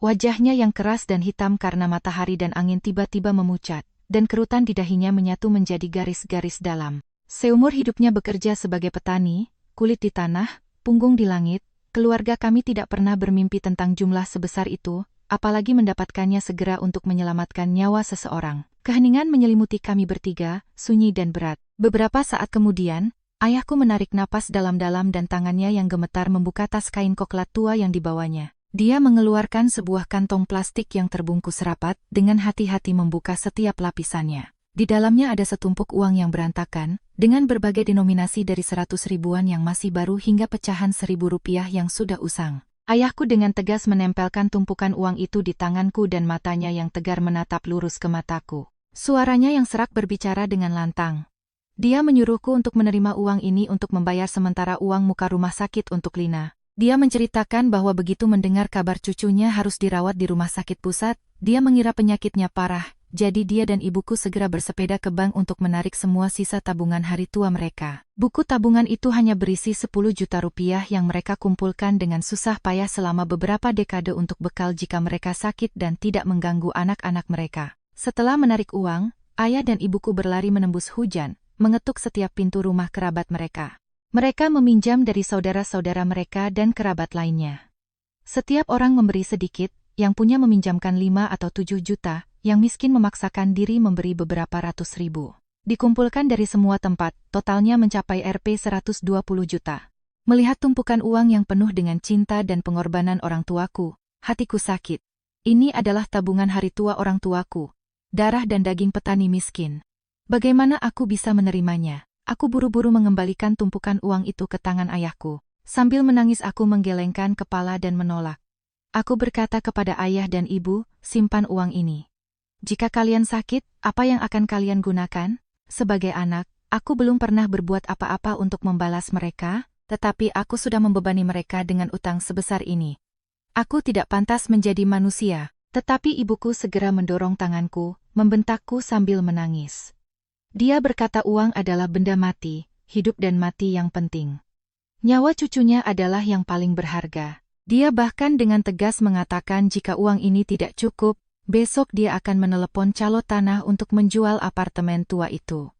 [SPEAKER 1] Wajahnya yang keras dan hitam karena matahari dan angin tiba-tiba memucat, dan kerutan di dahinya menyatu menjadi garis-garis dalam. Seumur hidupnya bekerja sebagai petani, kulit di tanah, punggung di langit, keluarga kami tidak pernah bermimpi tentang jumlah sebesar itu, apalagi mendapatkannya segera untuk menyelamatkan nyawa seseorang. Keheningan menyelimuti kami bertiga, sunyi dan berat. Beberapa saat kemudian, ayahku menarik napas dalam-dalam dan tangannya yang gemetar membuka tas kain koklat tua yang dibawanya. Dia mengeluarkan sebuah kantong plastik yang terbungkus rapat, dengan hati-hati membuka setiap lapisannya. Di dalamnya ada setumpuk uang yang berantakan, dengan berbagai denominasi dari 100 ribuan yang masih baru hingga pecahan 1.000 rupiah yang sudah usang. Ayahku dengan tegas menempelkan tumpukan uang itu di tanganku dan matanya yang tegar menatap lurus ke mataku. Suaranya yang serak berbicara dengan lantang. Dia menyuruhku untuk menerima uang ini untuk membayar sementara uang muka rumah sakit untuk Lina. Dia menceritakan bahwa begitu mendengar kabar cucunya harus dirawat di rumah sakit pusat, dia mengira penyakitnya parah, jadi dia dan ibuku segera bersepeda ke bank untuk menarik semua sisa tabungan hari tua mereka. Buku tabungan itu hanya berisi 10 juta rupiah yang mereka kumpulkan dengan susah payah selama beberapa dekade untuk bekal jika mereka sakit dan tidak mengganggu anak-anak mereka. Setelah menarik uang, ayah dan ibuku berlari menembus hujan, mengetuk setiap pintu rumah kerabat mereka. Mereka meminjam dari saudara-saudara mereka dan kerabat lainnya. Setiap orang memberi sedikit, yang punya meminjamkan 5 atau 7 juta, yang miskin memaksakan diri memberi beberapa ratus ribu. Dikumpulkan dari semua tempat, totalnya mencapai Rp 120 juta. Melihat tumpukan uang yang penuh dengan cinta dan pengorbanan orang tuaku, hatiku sakit. Ini adalah tabungan hari tua orang tuaku, darah dan daging petani miskin. Bagaimana aku bisa menerimanya? Aku buru-buru mengembalikan tumpukan uang itu ke tangan ayahku. Sambil menangis aku menggelengkan kepala dan menolak. Aku berkata kepada ayah dan ibu, simpan uang ini. Jika kalian sakit, apa yang akan kalian gunakan? Sebagai anak, aku belum pernah berbuat apa-apa untuk membalas mereka, tetapi aku sudah membebani mereka dengan utang sebesar ini. Aku tidak pantas menjadi manusia, tetapi ibuku segera mendorong tanganku, membentakku sambil menangis. Dia berkata uang adalah benda mati, hidup dan mati yang penting. Nyawa cucunya adalah yang paling berharga. Dia bahkan dengan tegas mengatakan jika uang ini tidak cukup, besok dia akan menelepon calo tanah untuk menjual apartemen tua itu.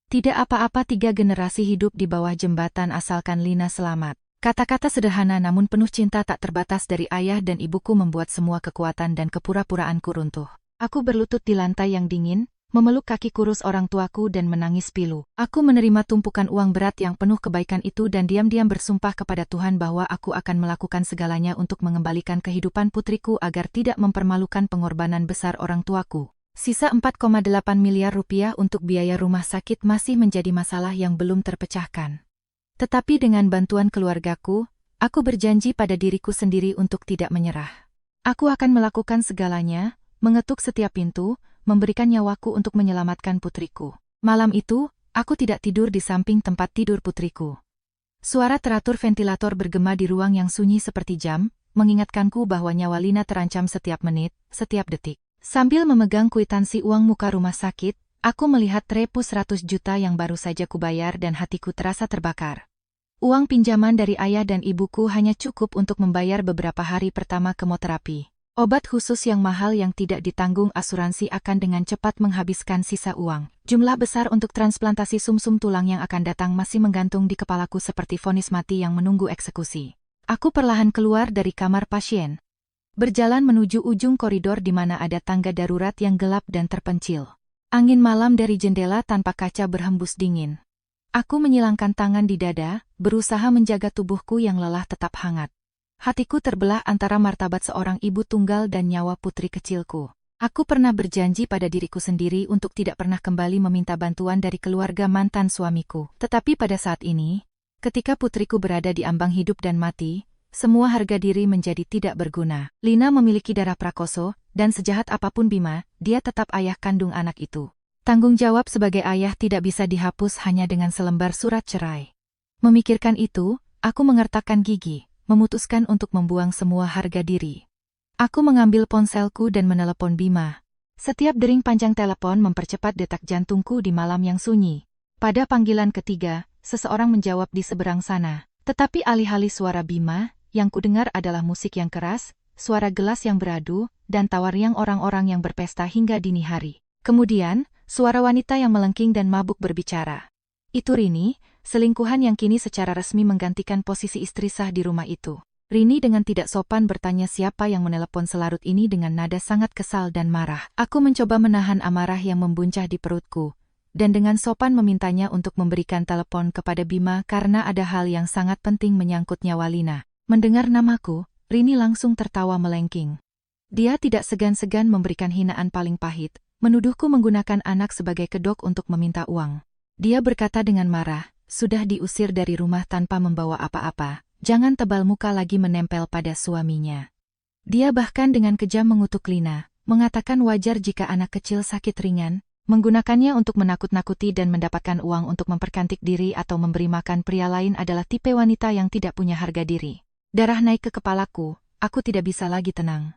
[SPEAKER 1] Tidak apa-apa 3 generasi hidup di bawah jembatan asalkan Lina selamat. Kata-kata sederhana namun penuh cinta tak terbatas dari ayah dan ibuku membuat semua kekuatan dan kepura-puraanku runtuh. Aku berlutut di lantai yang dingin, memeluk kaki kurus orang tuaku dan menangis pilu. Aku menerima tumpukan uang berat yang penuh kebaikan itu dan diam-diam bersumpah kepada Tuhan bahwa aku akan melakukan segalanya untuk mengembalikan kehidupan putriku agar tidak mempermalukan pengorbanan besar orang tuaku. Sisa 4,8 miliar rupiah untuk biaya rumah sakit masih menjadi masalah yang belum terpecahkan. Tetapi dengan bantuan keluargaku, aku berjanji pada diriku sendiri untuk tidak menyerah. Aku akan melakukan segalanya, mengetuk setiap pintu, memberikan nyawaku untuk menyelamatkan putriku. Malam itu, aku tidak tidur di samping tempat tidur putriku. Suara teratur ventilator bergema di ruang yang sunyi seperti jam, mengingatkanku bahwa nyawa Lina terancam setiap menit, setiap detik. Sambil memegang kwitansi uang muka rumah sakit, aku melihat repus 100 juta yang baru saja kubayar dan hatiku terasa terbakar. Uang pinjaman dari ayah dan ibuku hanya cukup untuk membayar beberapa hari pertama kemoterapi. Obat khusus yang mahal yang tidak ditanggung asuransi akan dengan cepat menghabiskan sisa uang. Jumlah besar untuk transplantasi sumsum tulang yang akan datang masih menggantung di kepalaku seperti vonis mati yang menunggu eksekusi. Aku perlahan keluar dari kamar pasien. Berjalan menuju ujung koridor di mana ada tangga darurat yang gelap dan terpencil. Angin malam dari jendela tanpa kaca berhembus dingin. Aku menyilangkan tangan di dada, berusaha menjaga tubuhku yang lelah tetap hangat. Hatiku terbelah antara martabat seorang ibu tunggal dan nyawa putri kecilku. Aku pernah berjanji pada diriku sendiri untuk tidak pernah kembali meminta bantuan dari keluarga mantan suamiku. Tetapi pada saat ini, ketika putriku berada di ambang hidup dan mati, semua harga diri menjadi tidak berguna. Lina memiliki darah prakoso, dan sejahat apapun Bima, dia tetap ayah kandung anak itu. Tanggung jawab sebagai ayah tidak bisa dihapus hanya dengan selembar surat cerai. Memikirkan itu, aku mengertakkan gigi, memutuskan untuk membuang semua harga diri. Aku mengambil ponselku dan menelepon Bima. Setiap dering panjang telepon mempercepat detak jantungku di malam yang sunyi. Pada panggilan ketiga, seseorang menjawab di seberang sana. Tetapi alih-alih suara Bima, yang kudengar adalah musik yang keras, suara gelas yang beradu, dan tawar riang orang-orang yang berpesta hingga dini hari. Kemudian, suara wanita yang melengking dan mabuk berbicara. Itu Rini, selingkuhan yang kini secara resmi menggantikan posisi istri sah di rumah itu. Rini dengan tidak sopan bertanya siapa yang menelepon selarut ini dengan nada sangat kesal dan marah. Aku mencoba menahan amarah yang membuncah di perutku, dan dengan sopan memintanya untuk memberikan telepon kepada Bima karena ada hal yang sangat penting menyangkut nyawa Lina. Mendengar namaku, Rini langsung tertawa melengking. Dia tidak segan-segan memberikan hinaan paling pahit, menuduhku menggunakan anak sebagai kedok untuk meminta uang. Dia berkata dengan marah, sudah diusir dari rumah tanpa membawa apa-apa, jangan tebal muka lagi menempel pada suaminya. Dia bahkan dengan kejam mengutuk Lina, mengatakan wajar jika anak kecil sakit ringan, menggunakannya untuk menakut-nakuti dan mendapatkan uang untuk mempercantik diri atau memberi makan pria lain adalah tipe wanita yang tidak punya harga diri. Darah naik ke kepalaku, aku tidak bisa lagi tenang.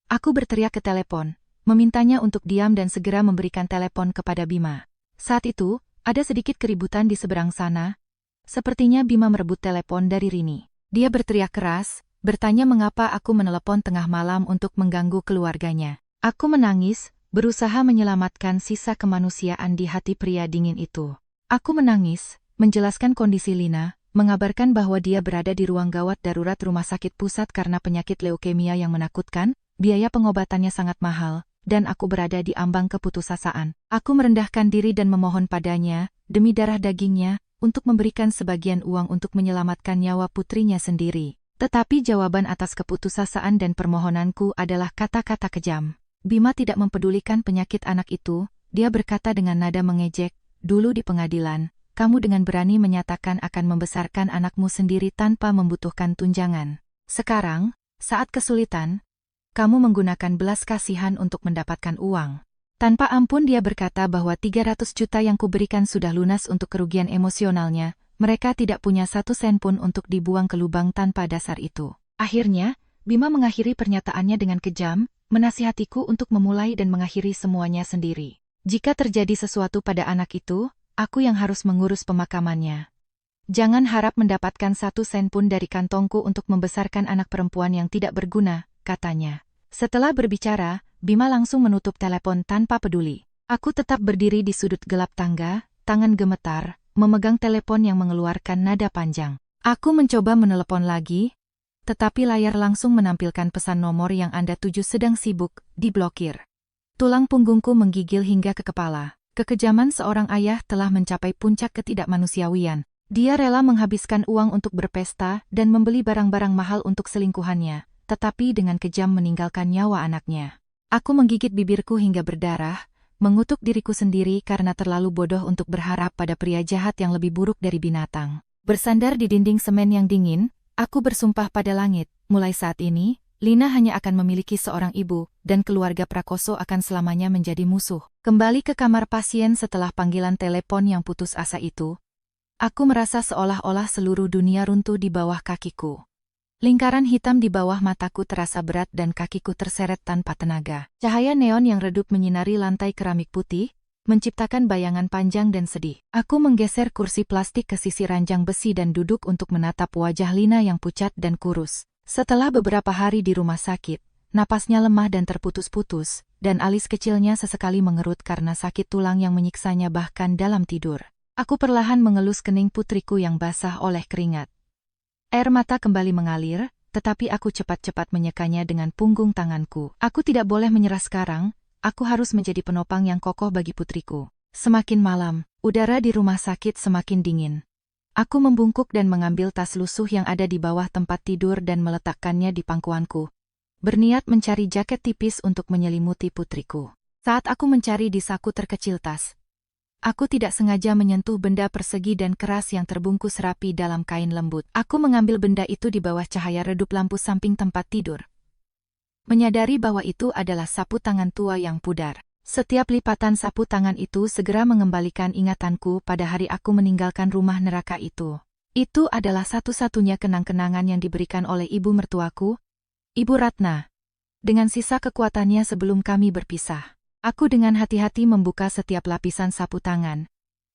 [SPEAKER 1] Aku berteriak ke telepon, memintanya untuk diam dan segera memberikan telepon kepada Bima. Saat itu, ada sedikit keributan di seberang sana. Sepertinya Bima merebut telepon dari Rini. Dia berteriak keras, bertanya mengapa aku menelepon tengah malam untuk mengganggu keluarganya. Aku menangis, berusaha menyelamatkan sisa kemanusiaan di hati pria dingin itu. Aku menangis, menjelaskan kondisi Lina, mengabarkan bahwa dia berada di ruang gawat darurat rumah sakit pusat karena penyakit leukemia yang menakutkan, biaya pengobatannya sangat mahal, dan aku berada di ambang keputusasaan. Aku merendahkan diri dan memohon padanya, demi darah dagingnya, untuk memberikan sebagian uang untuk menyelamatkan nyawa putrinya sendiri. Tetapi jawaban atas keputusasaan dan permohonanku adalah kata-kata kejam. Bima tidak mempedulikan penyakit anak itu, dia berkata dengan nada mengejek, dulu di pengadilan, kamu dengan berani menyatakan akan membesarkan anakmu sendiri tanpa membutuhkan tunjangan. Sekarang, saat kesulitan, kamu menggunakan belas kasihan untuk mendapatkan uang. Tanpa ampun dia berkata bahwa 300 juta yang kuberikan sudah lunas untuk kerugian emosionalnya, mereka tidak punya 1 sen pun untuk dibuang ke lubang tanpa dasar itu. Akhirnya, Bima mengakhiri pernyataannya dengan kejam, menasihatiku untuk memulai dan mengakhiri semuanya sendiri. Jika terjadi sesuatu pada anak itu, aku yang harus mengurus pemakamannya. Jangan harap mendapatkan 1 sen pun dari kantongku untuk membesarkan anak perempuan yang tidak berguna, katanya. Setelah berbicara, Bima langsung menutup telepon tanpa peduli. Aku tetap berdiri di sudut gelap tangga, tangan gemetar, memegang telepon yang mengeluarkan nada panjang. Aku mencoba menelepon lagi, tetapi layar langsung menampilkan pesan nomor yang Anda tuju sedang sibuk, diblokir. Tulang punggungku menggigil hingga ke kepala. Kekejaman seorang ayah telah mencapai puncak ketidakmanusiawian. Dia rela menghabiskan uang untuk berpesta dan membeli barang-barang mahal untuk selingkuhannya, tetapi dengan kejam meninggalkan nyawa anaknya. Aku menggigit bibirku hingga berdarah, mengutuk diriku sendiri karena terlalu bodoh untuk berharap pada pria jahat yang lebih buruk dari binatang. Bersandar di dinding semen yang dingin, aku bersumpah pada langit, mulai saat ini, Lina hanya akan memiliki seorang ibu, dan keluarga Prakoso akan selamanya menjadi musuh. Kembali ke kamar pasien setelah panggilan telepon yang putus asa itu, aku merasa seolah-olah seluruh dunia runtuh di bawah kakiku. Lingkaran hitam di bawah mataku terasa berat dan kakiku terseret tanpa tenaga. Cahaya neon yang redup menyinari lantai keramik putih, menciptakan bayangan panjang dan sedih. Aku menggeser kursi plastik ke sisi ranjang besi dan duduk untuk menatap wajah Lina yang pucat dan kurus. Setelah beberapa hari di rumah sakit, napasnya lemah dan terputus-putus, dan alis kecilnya sesekali mengerut karena sakit tulang yang menyiksanya bahkan dalam tidur. Aku perlahan mengelus kening putriku yang basah oleh keringat. Air mata kembali mengalir, tetapi aku cepat-cepat menyekanya dengan punggung tanganku. Aku tidak boleh menyerah sekarang, aku harus menjadi penopang yang kokoh bagi putriku. Semakin malam, udara di rumah sakit semakin dingin. Aku membungkuk dan mengambil tas lusuh yang ada di bawah tempat tidur dan meletakkannya di pangkuanku. Berniat mencari jaket tipis untuk menyelimuti putriku. Saat aku mencari di saku terkecil tas, aku tidak sengaja menyentuh benda persegi dan keras yang terbungkus rapi dalam kain lembut. Aku mengambil benda itu di bawah cahaya redup lampu samping tempat tidur. Menyadari bahwa itu adalah sapu tangan tua yang pudar. Setiap lipatan sapu tangan itu segera mengembalikan ingatanku pada hari aku meninggalkan rumah neraka itu. Itu adalah satu-satunya kenang-kenangan yang diberikan oleh ibu mertuaku, Ibu Ratna. Dengan sisa kekuatannya sebelum kami berpisah. Aku dengan hati-hati membuka setiap lapisan sapu tangan,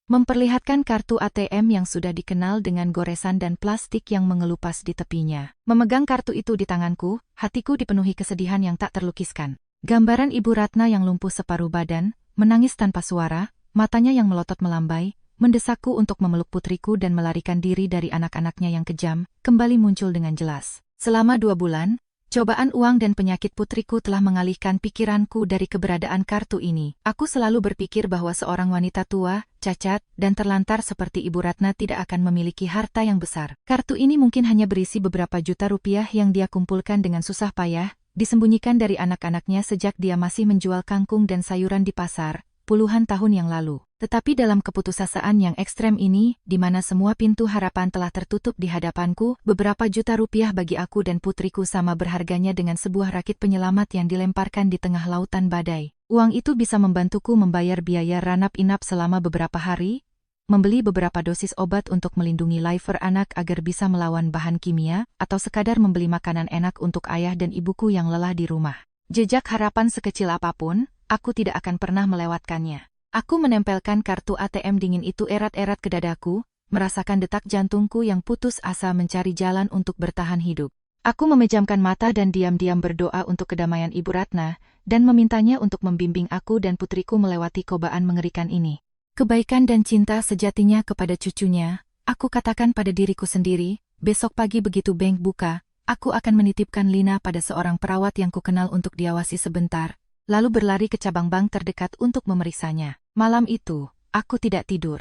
[SPEAKER 1] memperlihatkan kartu ATM yang sudah dikenal dengan goresan dan plastik yang mengelupas di tepinya. Memegang kartu itu di tanganku, hatiku dipenuhi kesedihan yang tak terlukiskan. Gambaran Ibu Ratna yang lumpuh separuh badan, menangis tanpa suara, matanya yang melotot melambai, mendesakku untuk memeluk putriku dan melarikan diri dari anak-anaknya yang kejam, kembali muncul dengan jelas. Selama 2 bulan, cobaan uang dan penyakit putriku telah mengalihkan pikiranku dari keberadaan kartu ini. Aku selalu berpikir bahwa seorang wanita tua, cacat, dan terlantar seperti Ibu Ratna tidak akan memiliki harta yang besar. Kartu ini mungkin hanya berisi beberapa juta rupiah yang dia kumpulkan dengan susah payah, disembunyikan dari anak-anaknya sejak dia masih menjual kangkung dan sayuran di pasar, puluhan tahun yang lalu. Tetapi dalam keputusasaan yang ekstrem ini, di mana semua pintu harapan telah tertutup di hadapanku, beberapa juta rupiah bagi aku dan putriku sama berharganya dengan sebuah rakit penyelamat yang dilemparkan di tengah lautan badai. Uang itu bisa membantuku membayar biaya ranap-inap selama beberapa hari, membeli beberapa dosis obat untuk melindungi liver anak agar bisa melawan bahan kimia, atau sekadar membeli makanan enak untuk ayah dan ibuku yang lelah di rumah. Jejak harapan sekecil apapun, aku tidak akan pernah melewatkannya. Aku menempelkan kartu ATM dingin itu erat-erat ke dadaku, merasakan detak jantungku yang putus asa mencari jalan untuk bertahan hidup. Aku memejamkan mata dan diam-diam berdoa untuk kedamaian Ibu Ratna, dan memintanya untuk membimbing aku dan putriku melewati cobaan mengerikan ini. Kebaikan dan cinta sejatinya kepada cucunya, aku katakan pada diriku sendiri, besok pagi begitu bank buka, aku akan menitipkan Lina pada seorang perawat yang kukenal untuk diawasi sebentar, lalu berlari ke cabang bank terdekat untuk memeriksanya. Malam itu, aku tidak tidur.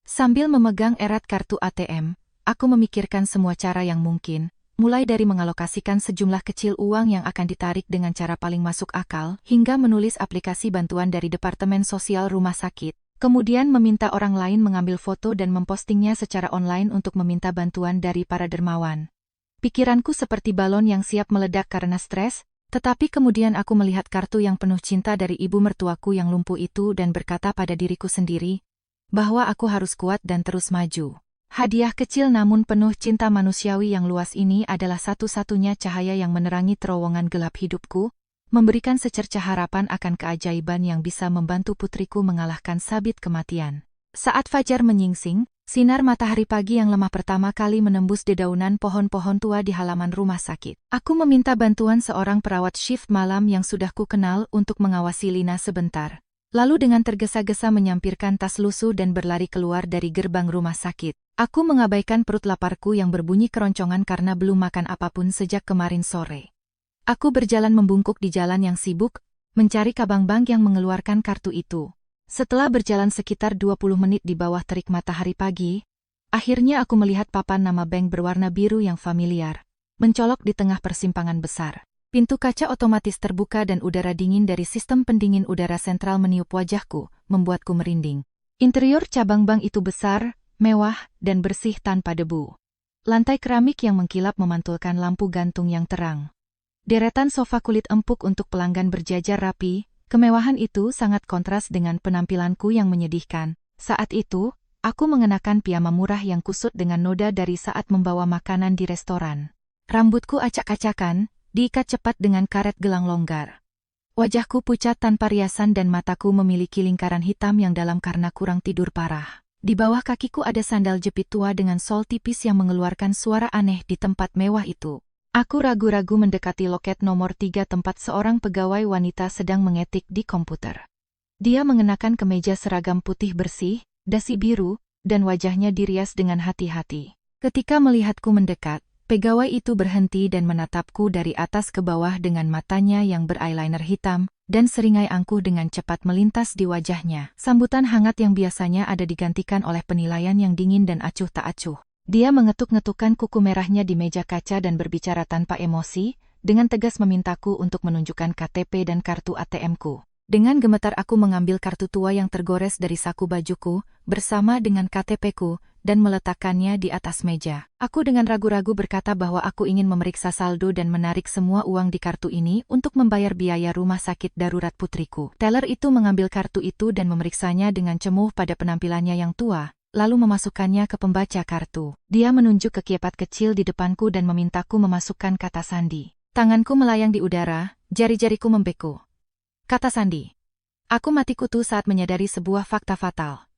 [SPEAKER 1] Sambil memegang erat kartu ATM, aku memikirkan semua cara yang mungkin, mulai dari mengalokasikan sejumlah kecil uang yang akan ditarik dengan cara paling masuk akal, hingga menulis aplikasi bantuan dari Departemen Sosial Rumah Sakit. Kemudian meminta orang lain mengambil foto dan mempostingnya secara online untuk meminta bantuan dari para dermawan. Pikiranku seperti balon yang siap meledak karena stres, tetapi kemudian aku melihat kartu yang penuh cinta dari ibu mertuaku yang lumpuh itu dan berkata pada diriku sendiri, bahwa aku harus kuat dan terus maju. Hadiah kecil namun penuh cinta manusiawi yang luas ini adalah satu-satunya cahaya yang menerangi terowongan gelap hidupku, memberikan secercah harapan akan keajaiban yang bisa membantu putriku mengalahkan sabit kematian. Saat fajar menyingsing, sinar matahari pagi yang lemah pertama kali menembus dedaunan pohon-pohon tua di halaman rumah sakit. Aku meminta bantuan seorang perawat shift malam yang sudah ku kenal untuk mengawasi Lina sebentar. Lalu dengan tergesa-gesa menyampirkan tas lusuh dan berlari keluar dari gerbang rumah sakit. Aku mengabaikan perut laparku yang berbunyi keroncongan karena belum makan apapun sejak kemarin sore. Aku berjalan membungkuk di jalan yang sibuk, mencari kabang bank yang mengeluarkan kartu itu. Setelah berjalan sekitar 20 menit di bawah terik matahari pagi, akhirnya aku melihat papan nama bank berwarna biru yang familiar, mencolok di tengah persimpangan besar. Pintu kaca otomatis terbuka dan udara dingin dari sistem pendingin udara sentral meniup wajahku, membuatku merinding. Interior cabang bank itu besar, mewah, dan bersih tanpa debu. Lantai keramik yang mengkilap memantulkan lampu gantung yang terang. Deretan sofa kulit empuk untuk pelanggan berjajar rapi, kemewahan itu sangat kontras dengan penampilanku yang menyedihkan. Saat itu, aku mengenakan piyama murah yang kusut dengan noda dari saat membawa makanan di restoran. Rambutku acak-acakan, diikat cepat dengan karet gelang longgar. Wajahku pucat tanpa riasan dan mataku memiliki lingkaran hitam yang dalam karena kurang tidur parah. Di bawah kakiku ada sandal jepit tua dengan sol tipis yang mengeluarkan suara aneh di tempat mewah itu. Aku ragu-ragu mendekati loket nomor 3 tempat seorang pegawai wanita sedang mengetik di komputer. Dia mengenakan kemeja seragam putih bersih, dasi biru, dan wajahnya dirias dengan hati-hati. Ketika melihatku mendekat, pegawai itu berhenti dan menatapku dari atas ke bawah dengan matanya yang bereyeliner hitam, dan seringai angkuh dengan cepat melintas di wajahnya. Sambutan hangat yang biasanya ada digantikan oleh penilaian yang dingin dan acuh tak acuh. Dia mengetuk-ngetukkan kuku merahnya di meja kaca dan berbicara tanpa emosi, dengan tegas memintaku untuk menunjukkan KTP dan kartu ATM-ku. Dengan gemetar aku mengambil kartu tua yang tergores dari saku bajuku, bersama dengan KTP-ku, dan meletakkannya di atas meja. Aku dengan ragu-ragu berkata bahwa aku ingin memeriksa saldo dan menarik semua uang di kartu ini untuk membayar biaya rumah sakit darurat putriku. Teller itu mengambil kartu itu dan memeriksanya dengan cemuh pada penampilannya yang tua, lalu memasukkannya ke pembaca kartu. Dia menunjuk ke keypad kecil di depanku dan memintaku memasukkan kata sandi. Tanganku melayang di udara, jari-jariku membeku. Kata sandi. Aku mati kutu saat menyadari sebuah fakta fatal.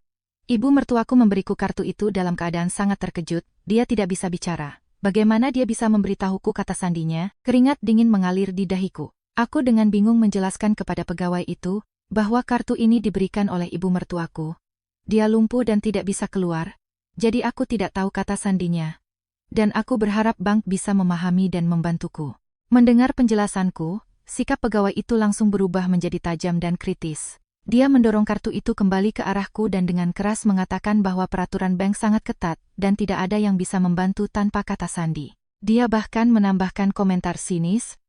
[SPEAKER 1] Ibu mertuaku memberiku kartu itu dalam keadaan sangat terkejut, dia tidak bisa bicara. Bagaimana dia bisa memberitahuku kata sandinya? Keringat dingin mengalir di dahiku. Aku dengan bingung menjelaskan kepada pegawai itu, bahwa kartu ini diberikan oleh ibu mertuaku. Dia lumpuh dan tidak bisa keluar, jadi aku tidak tahu kata sandinya. Dan aku berharap bank bisa memahami dan membantuku. Mendengar penjelasanku, sikap pegawai itu langsung berubah menjadi tajam dan kritis. Dia mendorong kartu itu kembali ke arahku dan dengan keras mengatakan bahwa peraturan bank sangat ketat dan tidak ada yang bisa membantu tanpa kata sandi. Dia bahkan menambahkan komentar sinis,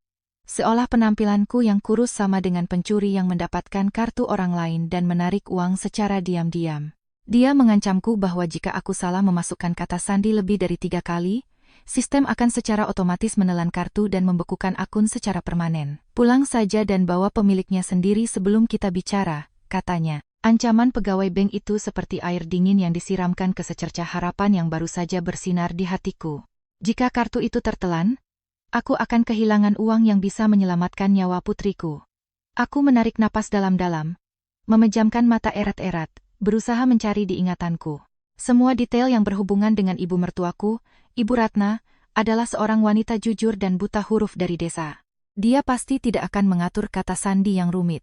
[SPEAKER 1] seolah penampilanku yang kurus sama dengan pencuri yang mendapatkan kartu orang lain dan menarik uang secara diam-diam. Dia mengancamku bahwa jika aku salah memasukkan kata sandi lebih dari 3 kali, sistem akan secara otomatis menelan kartu dan membekukan akun secara permanen. Pulang saja dan bawa pemiliknya sendiri sebelum kita bicara, katanya. Ancaman pegawai bank itu seperti air dingin yang disiramkan ke secercah harapan yang baru saja bersinar di hatiku. Jika kartu itu tertelan, aku akan kehilangan uang yang bisa menyelamatkan nyawa putriku. Aku menarik napas dalam-dalam, memejamkan mata erat-erat, berusaha mencari di ingatanku. Semua detail yang berhubungan dengan ibu mertuaku, Ibu Ratna, adalah seorang wanita jujur dan buta huruf dari desa. Dia pasti tidak akan mengatur kata sandi yang rumit.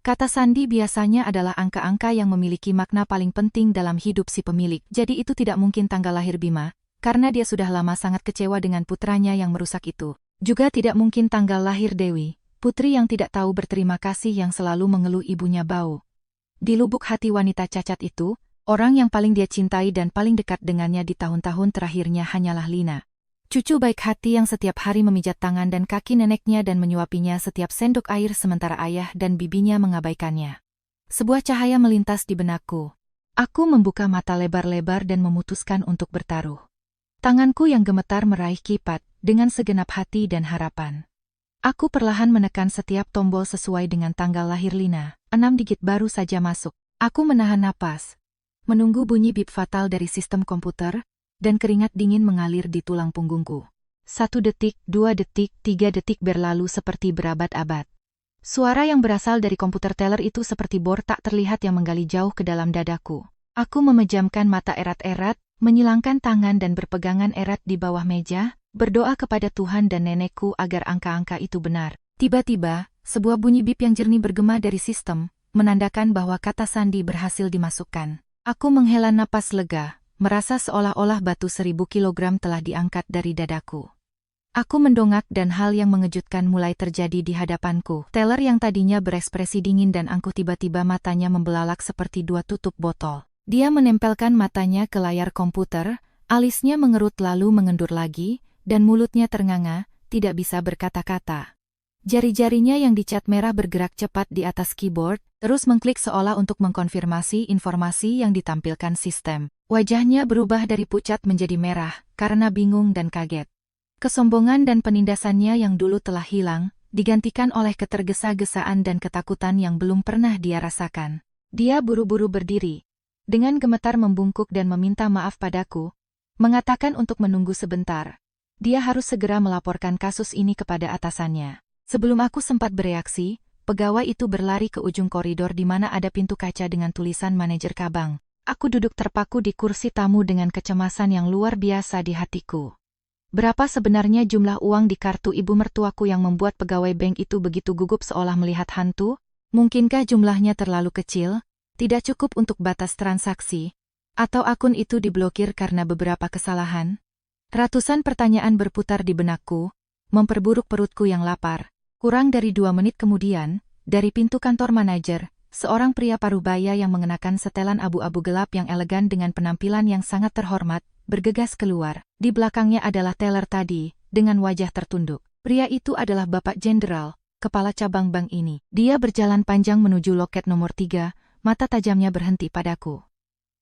[SPEAKER 1] Kata sandi biasanya adalah angka-angka yang memiliki makna paling penting dalam hidup si pemilik. Jadi itu tidak mungkin tanggal lahir Bima, karena dia sudah lama sangat kecewa dengan putranya yang merusak itu. Juga tidak mungkin tanggal lahir Dewi, putri yang tidak tahu berterima kasih yang selalu mengeluh ibunya bau. Di lubuk hati wanita cacat itu, orang yang paling dia cintai dan paling dekat dengannya di tahun-tahun terakhirnya hanyalah Lina. Cucu baik hati yang setiap hari memijat tangan dan kaki neneknya dan menyuapinya setiap sendok air sementara ayah dan bibinya mengabaikannya. Sebuah cahaya melintas di benakku. Aku membuka mata lebar-lebar dan memutuskan untuk bertaruh. Tanganku yang gemetar meraih keypad dengan segenap hati dan harapan. Aku perlahan menekan setiap tombol sesuai dengan tanggal lahir Lina. 6 digit baru saja masuk. Aku menahan napas, menunggu bunyi bip fatal dari sistem komputer, dan keringat dingin mengalir di tulang punggungku. 1 detik, 2 detik, 3 detik berlalu seperti berabad-abad. Suara yang berasal dari komputer teller itu seperti bor tak terlihat yang menggali jauh ke dalam dadaku. Aku memejamkan mata erat-erat, menyilangkan tangan dan berpegangan erat di bawah meja, berdoa kepada Tuhan dan nenekku agar angka-angka itu benar. Tiba-tiba, sebuah bunyi bip yang jernih bergema dari sistem, menandakan bahwa kata sandi berhasil dimasukkan. Aku menghela napas lega, merasa seolah-olah batu 1000 kilogram telah diangkat dari dadaku. Aku mendongak dan hal yang mengejutkan mulai terjadi di hadapanku. Teller yang tadinya berekspresi dingin dan angkuh tiba-tiba matanya membelalak seperti dua tutup botol. Dia menempelkan matanya ke layar komputer, alisnya mengerut lalu mengendur lagi, dan mulutnya ternganga, tidak bisa berkata-kata. Jari-jarinya yang dicat merah bergerak cepat di atas keyboard, terus mengklik seolah untuk mengkonfirmasi informasi yang ditampilkan sistem. Wajahnya berubah dari pucat menjadi merah, karena bingung dan kaget. Kesombongan dan penindasannya yang dulu telah hilang, digantikan oleh ketergesa-gesaan dan ketakutan yang belum pernah dia rasakan. Dia buru-buru berdiri. Dengan gemetar membungkuk dan meminta maaf padaku, mengatakan untuk menunggu sebentar. Dia harus segera melaporkan kasus ini kepada atasannya. Sebelum aku sempat bereaksi, pegawai itu berlari ke ujung koridor di mana ada pintu kaca dengan tulisan manajer cabang. Aku duduk terpaku di kursi tamu dengan kecemasan yang luar biasa di hatiku. Berapa sebenarnya jumlah uang di kartu ibu mertuaku yang membuat pegawai bank itu begitu gugup seolah melihat hantu? Mungkinkah jumlahnya terlalu kecil, tidak cukup untuk batas transaksi, atau akun itu diblokir karena beberapa kesalahan? Ratusan pertanyaan berputar di benakku, memperburuk perutku yang lapar. Kurang dari 2 menit kemudian, dari pintu kantor manajer, seorang pria parubaya yang mengenakan setelan abu-abu gelap yang elegan dengan penampilan yang sangat terhormat, bergegas keluar. Di belakangnya adalah teller tadi, dengan wajah tertunduk. Pria itu adalah Bapak Jenderal, kepala cabang bank ini. Dia berjalan panjang menuju loket nomor 3, mata tajamnya berhenti padaku.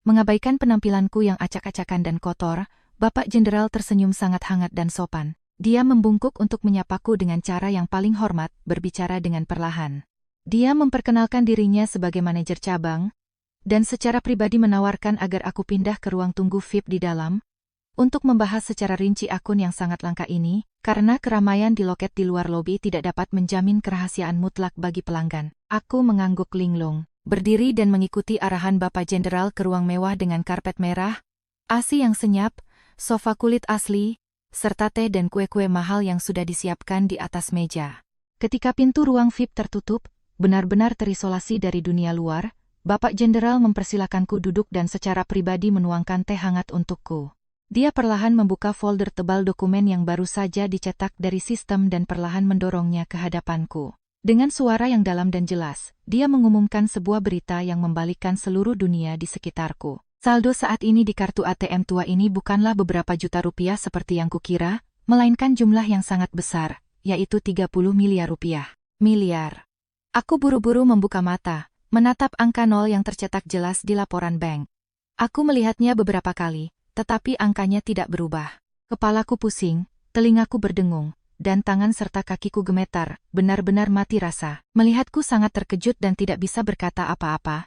[SPEAKER 1] Mengabaikan penampilanku yang acak-acakan dan kotor, Bapak Jenderal tersenyum sangat hangat dan sopan. Dia membungkuk untuk menyapaku dengan cara yang paling hormat, berbicara dengan perlahan. Dia memperkenalkan dirinya sebagai manajer cabang, dan secara pribadi menawarkan agar aku pindah ke ruang tunggu VIP di dalam, untuk membahas secara rinci akun yang sangat langka ini, karena keramaian di loket di luar lobi tidak dapat menjamin kerahasiaan mutlak bagi pelanggan. Aku mengangguk linglung, berdiri dan mengikuti arahan Bapak Jenderal ke ruang mewah dengan karpet merah, AC yang senyap, sofa kulit asli, serta teh dan kue-kue mahal yang sudah disiapkan di atas meja. Ketika pintu ruang VIP tertutup, benar-benar terisolasi dari dunia luar, Bapak Jenderal mempersilakanku duduk dan secara pribadi menuangkan teh hangat untukku. Dia perlahan membuka folder tebal dokumen yang baru saja dicetak dari sistem dan perlahan mendorongnya ke hadapanku. Dengan suara yang dalam dan jelas, dia mengumumkan sebuah berita yang membalikkan seluruh dunia di sekitarku. Saldo saat ini di kartu ATM tua ini bukanlah beberapa juta rupiah seperti yang kukira, melainkan jumlah yang sangat besar, yaitu 30 miliar rupiah. Miliar. Aku buru-buru membuka mata, menatap angka 0 yang tercetak jelas di laporan bank. Aku melihatnya beberapa kali, tetapi angkanya tidak berubah. Kepalaku pusing, telingaku berdengung, dan tangan serta kakiku gemetar, benar-benar mati rasa. Melihatku sangat terkejut dan tidak bisa berkata apa-apa.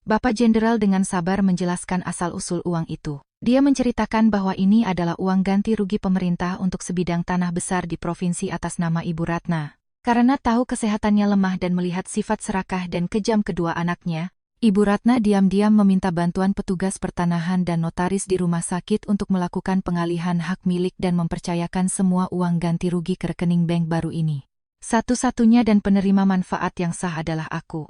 [SPEAKER 1] Bapak Jenderal dengan sabar menjelaskan asal-usul uang itu. Dia menceritakan bahwa ini adalah uang ganti rugi pemerintah untuk sebidang tanah besar di provinsi atas nama Ibu Ratna. Karena tahu kesehatannya lemah dan melihat sifat serakah dan kejam kedua anaknya, Ibu Ratna diam-diam meminta bantuan petugas pertanahan dan notaris di rumah sakit untuk melakukan pengalihan hak milik dan mempercayakan semua uang ganti rugi ke rekening bank baru ini. Satu-satunya dan penerima manfaat yang sah adalah aku.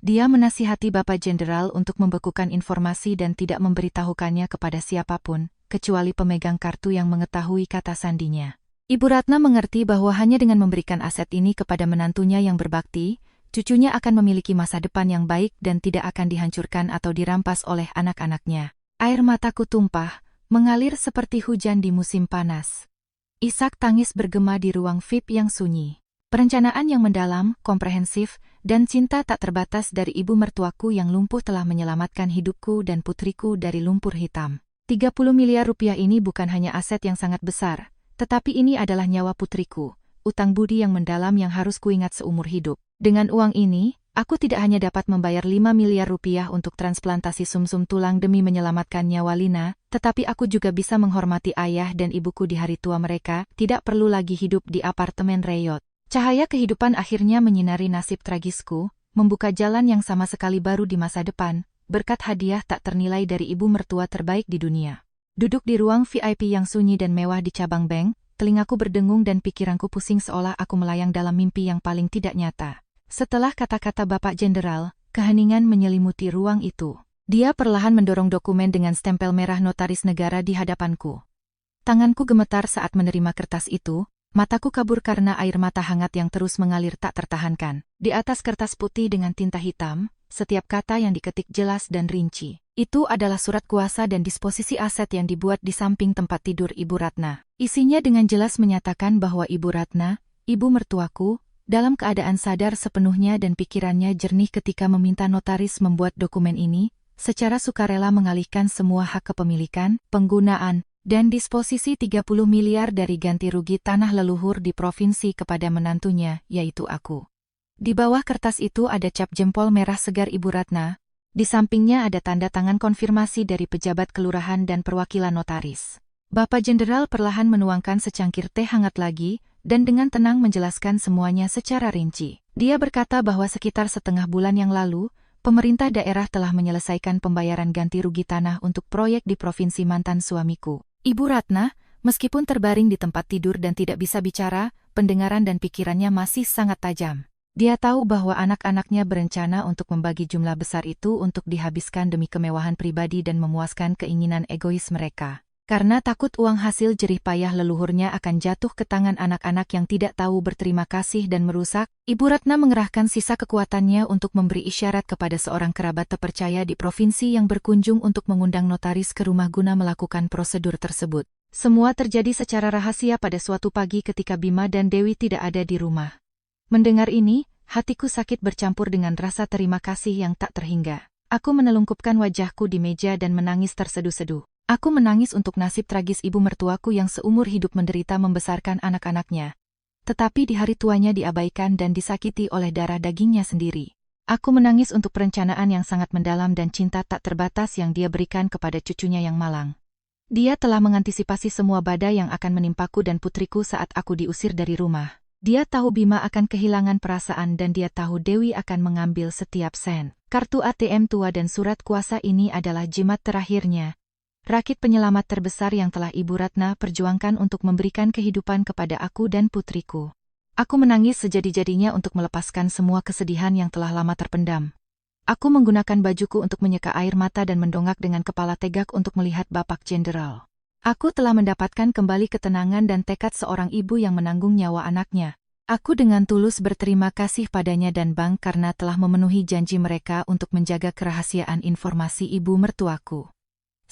[SPEAKER 1] Dia menasihati Bapak Jenderal untuk membekukan informasi dan tidak memberitahukannya kepada siapapun, kecuali pemegang kartu yang mengetahui kata sandinya. Ibu Ratna mengerti bahwa hanya dengan memberikan aset ini kepada menantunya yang berbakti, cucunya akan memiliki masa depan yang baik dan tidak akan dihancurkan atau dirampas oleh anak-anaknya. Air mataku tumpah, mengalir seperti hujan di musim panas. Isak tangis bergema di ruang VIP yang sunyi. Perencanaan yang mendalam, komprehensif, dan cinta tak terbatas dari ibu mertuaku yang lumpuh telah menyelamatkan hidupku dan putriku dari lumpur hitam. 30 miliar rupiah ini bukan hanya aset yang sangat besar, tetapi ini adalah nyawa putriku, utang budi yang mendalam yang harus kuingat seumur hidup. Dengan uang ini, aku tidak hanya dapat membayar 5 miliar rupiah untuk transplantasi sumsum tulang demi menyelamatkan nyawa Lina, tetapi aku juga bisa menghormati ayah dan ibuku di hari tua mereka, tidak perlu lagi hidup di apartemen reyot. Cahaya kehidupan akhirnya menyinari nasib tragisku, membuka jalan yang sama sekali baru di masa depan, berkat hadiah tak ternilai dari ibu mertua terbaik di dunia. Duduk di ruang VIP yang sunyi dan mewah di cabang bank, telingaku berdengung dan pikiranku pusing seolah aku melayang dalam mimpi yang paling tidak nyata. Setelah kata-kata Bapak Jenderal, keheningan menyelimuti ruang itu. Dia perlahan mendorong dokumen dengan stempel merah notaris negara di hadapanku. Tanganku gemetar saat menerima kertas itu, mataku kabur karena air mata hangat yang terus mengalir tak tertahankan. Di atas kertas putih dengan tinta hitam, setiap kata yang diketik jelas dan rinci. Itu adalah surat kuasa dan disposisi aset yang dibuat di samping tempat tidur Ibu Ratna. Isinya dengan jelas menyatakan bahwa Ibu Ratna, ibu mertuaku, dalam keadaan sadar sepenuhnya dan pikirannya jernih ketika meminta notaris membuat dokumen ini, secara sukarela mengalihkan semua hak kepemilikan, penggunaan, dan disposisi 30 miliar dari ganti rugi tanah leluhur di provinsi kepada menantunya, yaitu aku. Di bawah kertas itu ada cap jempol merah segar Ibu Ratna, di sampingnya ada tanda tangan konfirmasi dari pejabat kelurahan dan perwakilan notaris. Bapak Jenderal perlahan menuangkan secangkir teh hangat lagi, dan dengan tenang menjelaskan semuanya secara rinci. Dia berkata bahwa sekitar setengah bulan yang lalu, pemerintah daerah telah menyelesaikan pembayaran ganti rugi tanah untuk proyek di provinsi mantan suamiku. Ibu Ratna, meskipun terbaring di tempat tidur dan tidak bisa bicara, pendengaran dan pikirannya masih sangat tajam. Dia tahu bahwa anak-anaknya berencana untuk membagi jumlah besar itu untuk dihabiskan demi kemewahan pribadi dan memuaskan keinginan egois mereka. Karena takut uang hasil jerih payah leluhurnya akan jatuh ke tangan anak-anak yang tidak tahu berterima kasih dan merusak, Ibu Ratna mengerahkan sisa kekuatannya untuk memberi isyarat kepada seorang kerabat terpercaya di provinsi yang berkunjung untuk mengundang notaris ke rumah guna melakukan prosedur tersebut. Semua terjadi secara rahasia pada suatu pagi ketika Bima dan Dewi tidak ada di rumah. Mendengar ini, hatiku sakit bercampur dengan rasa terima kasih yang tak terhingga. Aku menelungkupkan wajahku di meja dan menangis terseduh-seduh. Aku menangis untuk nasib tragis ibu mertuaku yang seumur hidup menderita membesarkan anak-anaknya. Tetapi di hari tuanya diabaikan dan disakiti oleh darah dagingnya sendiri. Aku menangis untuk perencanaan yang sangat mendalam dan cinta tak terbatas yang dia berikan kepada cucunya yang malang. Dia telah mengantisipasi semua badai yang akan menimpaku dan putriku saat aku diusir dari rumah. Dia tahu Bima akan kehilangan perasaan dan dia tahu Dewi akan mengambil setiap sen. Kartu ATM tua dan surat kuasa ini adalah jimat terakhirnya. Rakit penyelamat terbesar yang telah Ibu Ratna perjuangkan untuk memberikan kehidupan kepada aku dan putriku. Aku menangis sejadi-jadinya untuk melepaskan semua kesedihan yang telah lama terpendam. Aku menggunakan bajuku untuk menyeka air mata dan mendongak dengan kepala tegak untuk melihat Bapak Jenderal. Aku telah mendapatkan kembali ketenangan dan tekad seorang ibu yang menanggung nyawa anaknya. Aku dengan tulus berterima kasih padanya dan bank karena telah memenuhi janji mereka untuk menjaga kerahasiaan informasi ibu mertuaku.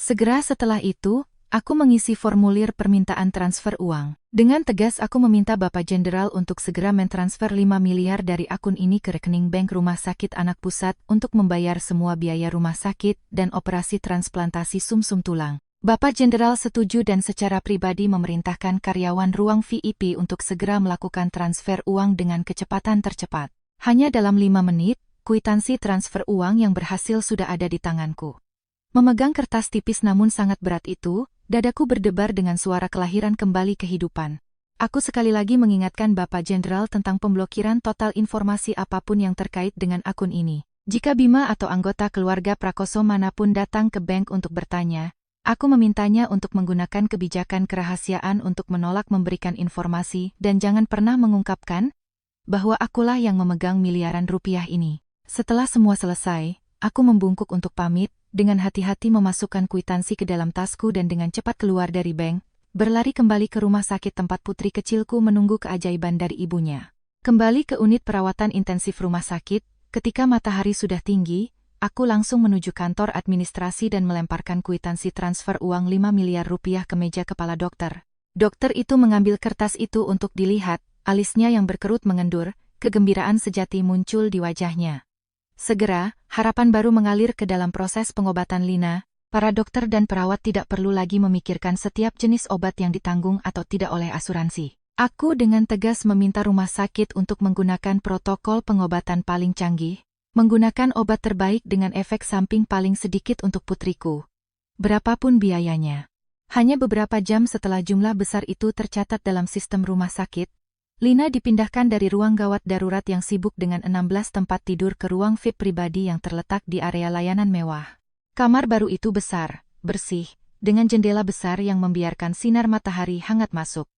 [SPEAKER 1] Segera setelah itu, aku mengisi formulir permintaan transfer uang. Dengan tegas aku meminta Bapak Jenderal untuk segera mentransfer 5 miliar dari akun ini ke rekening bank Rumah Sakit Anak Pusat untuk membayar semua biaya rumah sakit dan operasi transplantasi sumsum tulang. Bapak Jenderal setuju dan secara pribadi memerintahkan karyawan ruang VIP untuk segera melakukan transfer uang dengan kecepatan tercepat. Hanya dalam 5 menit, kwitansi transfer uang yang berhasil sudah ada di tanganku. Memegang kertas tipis namun sangat berat itu, dadaku berdebar dengan suara kelahiran kembali kehidupan. Aku sekali lagi mengingatkan Bapak Jenderal tentang pemblokiran total informasi apapun yang terkait dengan akun ini. Jika Bima atau anggota keluarga Prakoso manapun datang ke bank untuk bertanya, aku memintanya untuk menggunakan kebijakan kerahasiaan untuk menolak memberikan informasi dan jangan pernah mengungkapkan bahwa akulah yang memegang miliaran rupiah ini. Setelah semua selesai, aku membungkuk untuk pamit, dengan hati-hati memasukkan kwitansi ke dalam tasku dan dengan cepat keluar dari bank, berlari kembali ke rumah sakit tempat putri kecilku menunggu keajaiban dari ibunya. Kembali ke unit perawatan intensif rumah sakit, ketika matahari sudah tinggi, aku langsung menuju kantor administrasi dan melemparkan kwitansi transfer uang 5 miliar rupiah ke meja kepala dokter. Dokter itu mengambil kertas itu untuk dilihat, alisnya yang berkerut mengendur, kegembiraan sejati muncul di wajahnya. Segera, harapan baru mengalir ke dalam proses pengobatan Lina. Para dokter dan perawat tidak perlu lagi memikirkan setiap jenis obat yang ditanggung atau tidak oleh asuransi. Aku dengan tegas meminta rumah sakit untuk menggunakan protokol pengobatan paling canggih, menggunakan obat terbaik dengan efek samping paling sedikit untuk putriku. Berapapun biayanya. Hanya beberapa jam setelah jumlah besar itu tercatat dalam sistem rumah sakit, Lina dipindahkan dari ruang gawat darurat yang sibuk dengan 16 tempat tidur ke ruang VIP pribadi yang terletak di area layanan mewah. Kamar baru itu besar, bersih, dengan jendela besar yang membiarkan sinar matahari hangat masuk.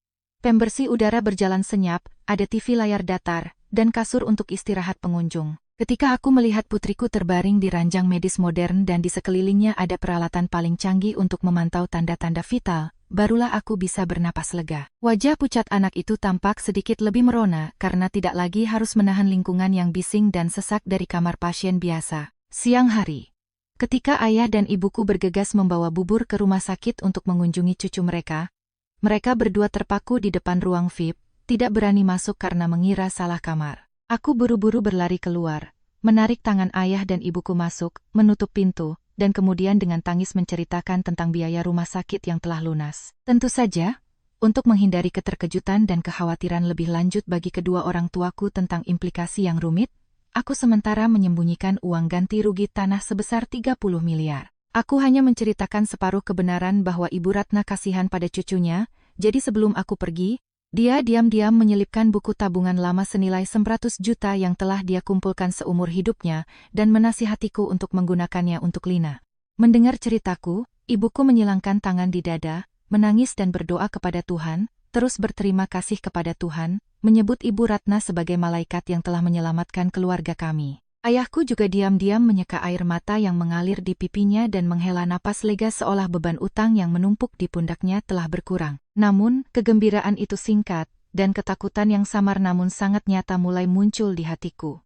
[SPEAKER 1] Pembersih udara berjalan senyap, ada TV layar datar, dan kasur untuk istirahat pengunjung. Ketika aku melihat putriku terbaring di ranjang medis modern dan di sekelilingnya ada peralatan paling canggih untuk memantau tanda-tanda vital, barulah aku bisa bernapas lega. Wajah pucat anak itu tampak sedikit lebih merona karena tidak lagi harus menahan lingkungan yang bising dan sesak dari kamar pasien biasa. Siang hari, ketika ayah dan ibuku bergegas membawa bubur ke rumah sakit untuk mengunjungi cucu mereka berdua terpaku di depan ruang VIP, tidak berani masuk karena mengira salah kamar. Aku buru-buru berlari keluar, menarik tangan ayah dan ibuku masuk, menutup pintu, dan kemudian dengan tangis menceritakan tentang biaya rumah sakit yang telah lunas. Tentu saja, untuk menghindari keterkejutan dan kekhawatiran lebih lanjut bagi kedua orang tuaku tentang implikasi yang rumit, aku sementara menyembunyikan uang ganti rugi tanah sebesar 30 miliar. Aku hanya menceritakan separuh kebenaran bahwa Ibu Ratna kasihan pada cucunya, jadi sebelum aku pergi, dia diam-diam menyelipkan buku tabungan lama senilai 100 juta yang telah dia kumpulkan seumur hidupnya dan menasihatiku untuk menggunakannya untuk Lina. Mendengar ceritaku, ibuku menyilangkan tangan di dada, menangis dan berdoa kepada Tuhan, terus berterima kasih kepada Tuhan, menyebut Ibu Ratna sebagai malaikat yang telah menyelamatkan keluarga kami. Ayahku juga diam-diam menyeka air mata yang mengalir di pipinya dan menghela napas lega seolah beban utang yang menumpuk di pundaknya telah berkurang. Namun, kegembiraan itu singkat, dan ketakutan yang samar namun sangat nyata mulai muncul di hatiku.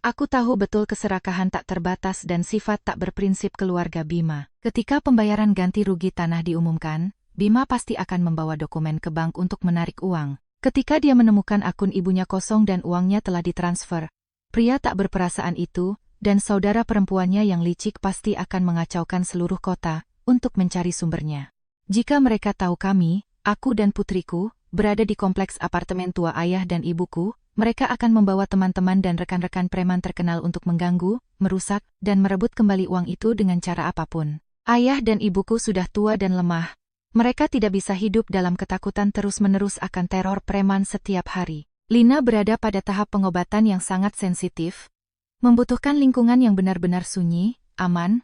[SPEAKER 1] Aku tahu betul keserakahan tak terbatas dan sifat tak berprinsip keluarga Bima. Ketika pembayaran ganti rugi tanah diumumkan, Bima pasti akan membawa dokumen ke bank untuk menarik uang. Ketika dia menemukan akun ibunya kosong dan uangnya telah ditransfer, pria tak berperasaan itu, dan saudara perempuannya yang licik pasti akan mengacaukan seluruh kota untuk mencari sumbernya. Jika mereka tahu kami, aku dan putriku, berada di kompleks apartemen tua ayah dan ibuku, mereka akan membawa teman-teman dan rekan-rekan preman terkenal untuk mengganggu, merusak, dan merebut kembali uang itu dengan cara apapun. Ayah dan ibuku sudah tua dan lemah. Mereka tidak bisa hidup dalam ketakutan terus-menerus akan teror preman setiap hari. Lina berada pada tahap pengobatan yang sangat sensitif, membutuhkan lingkungan yang benar-benar sunyi, aman,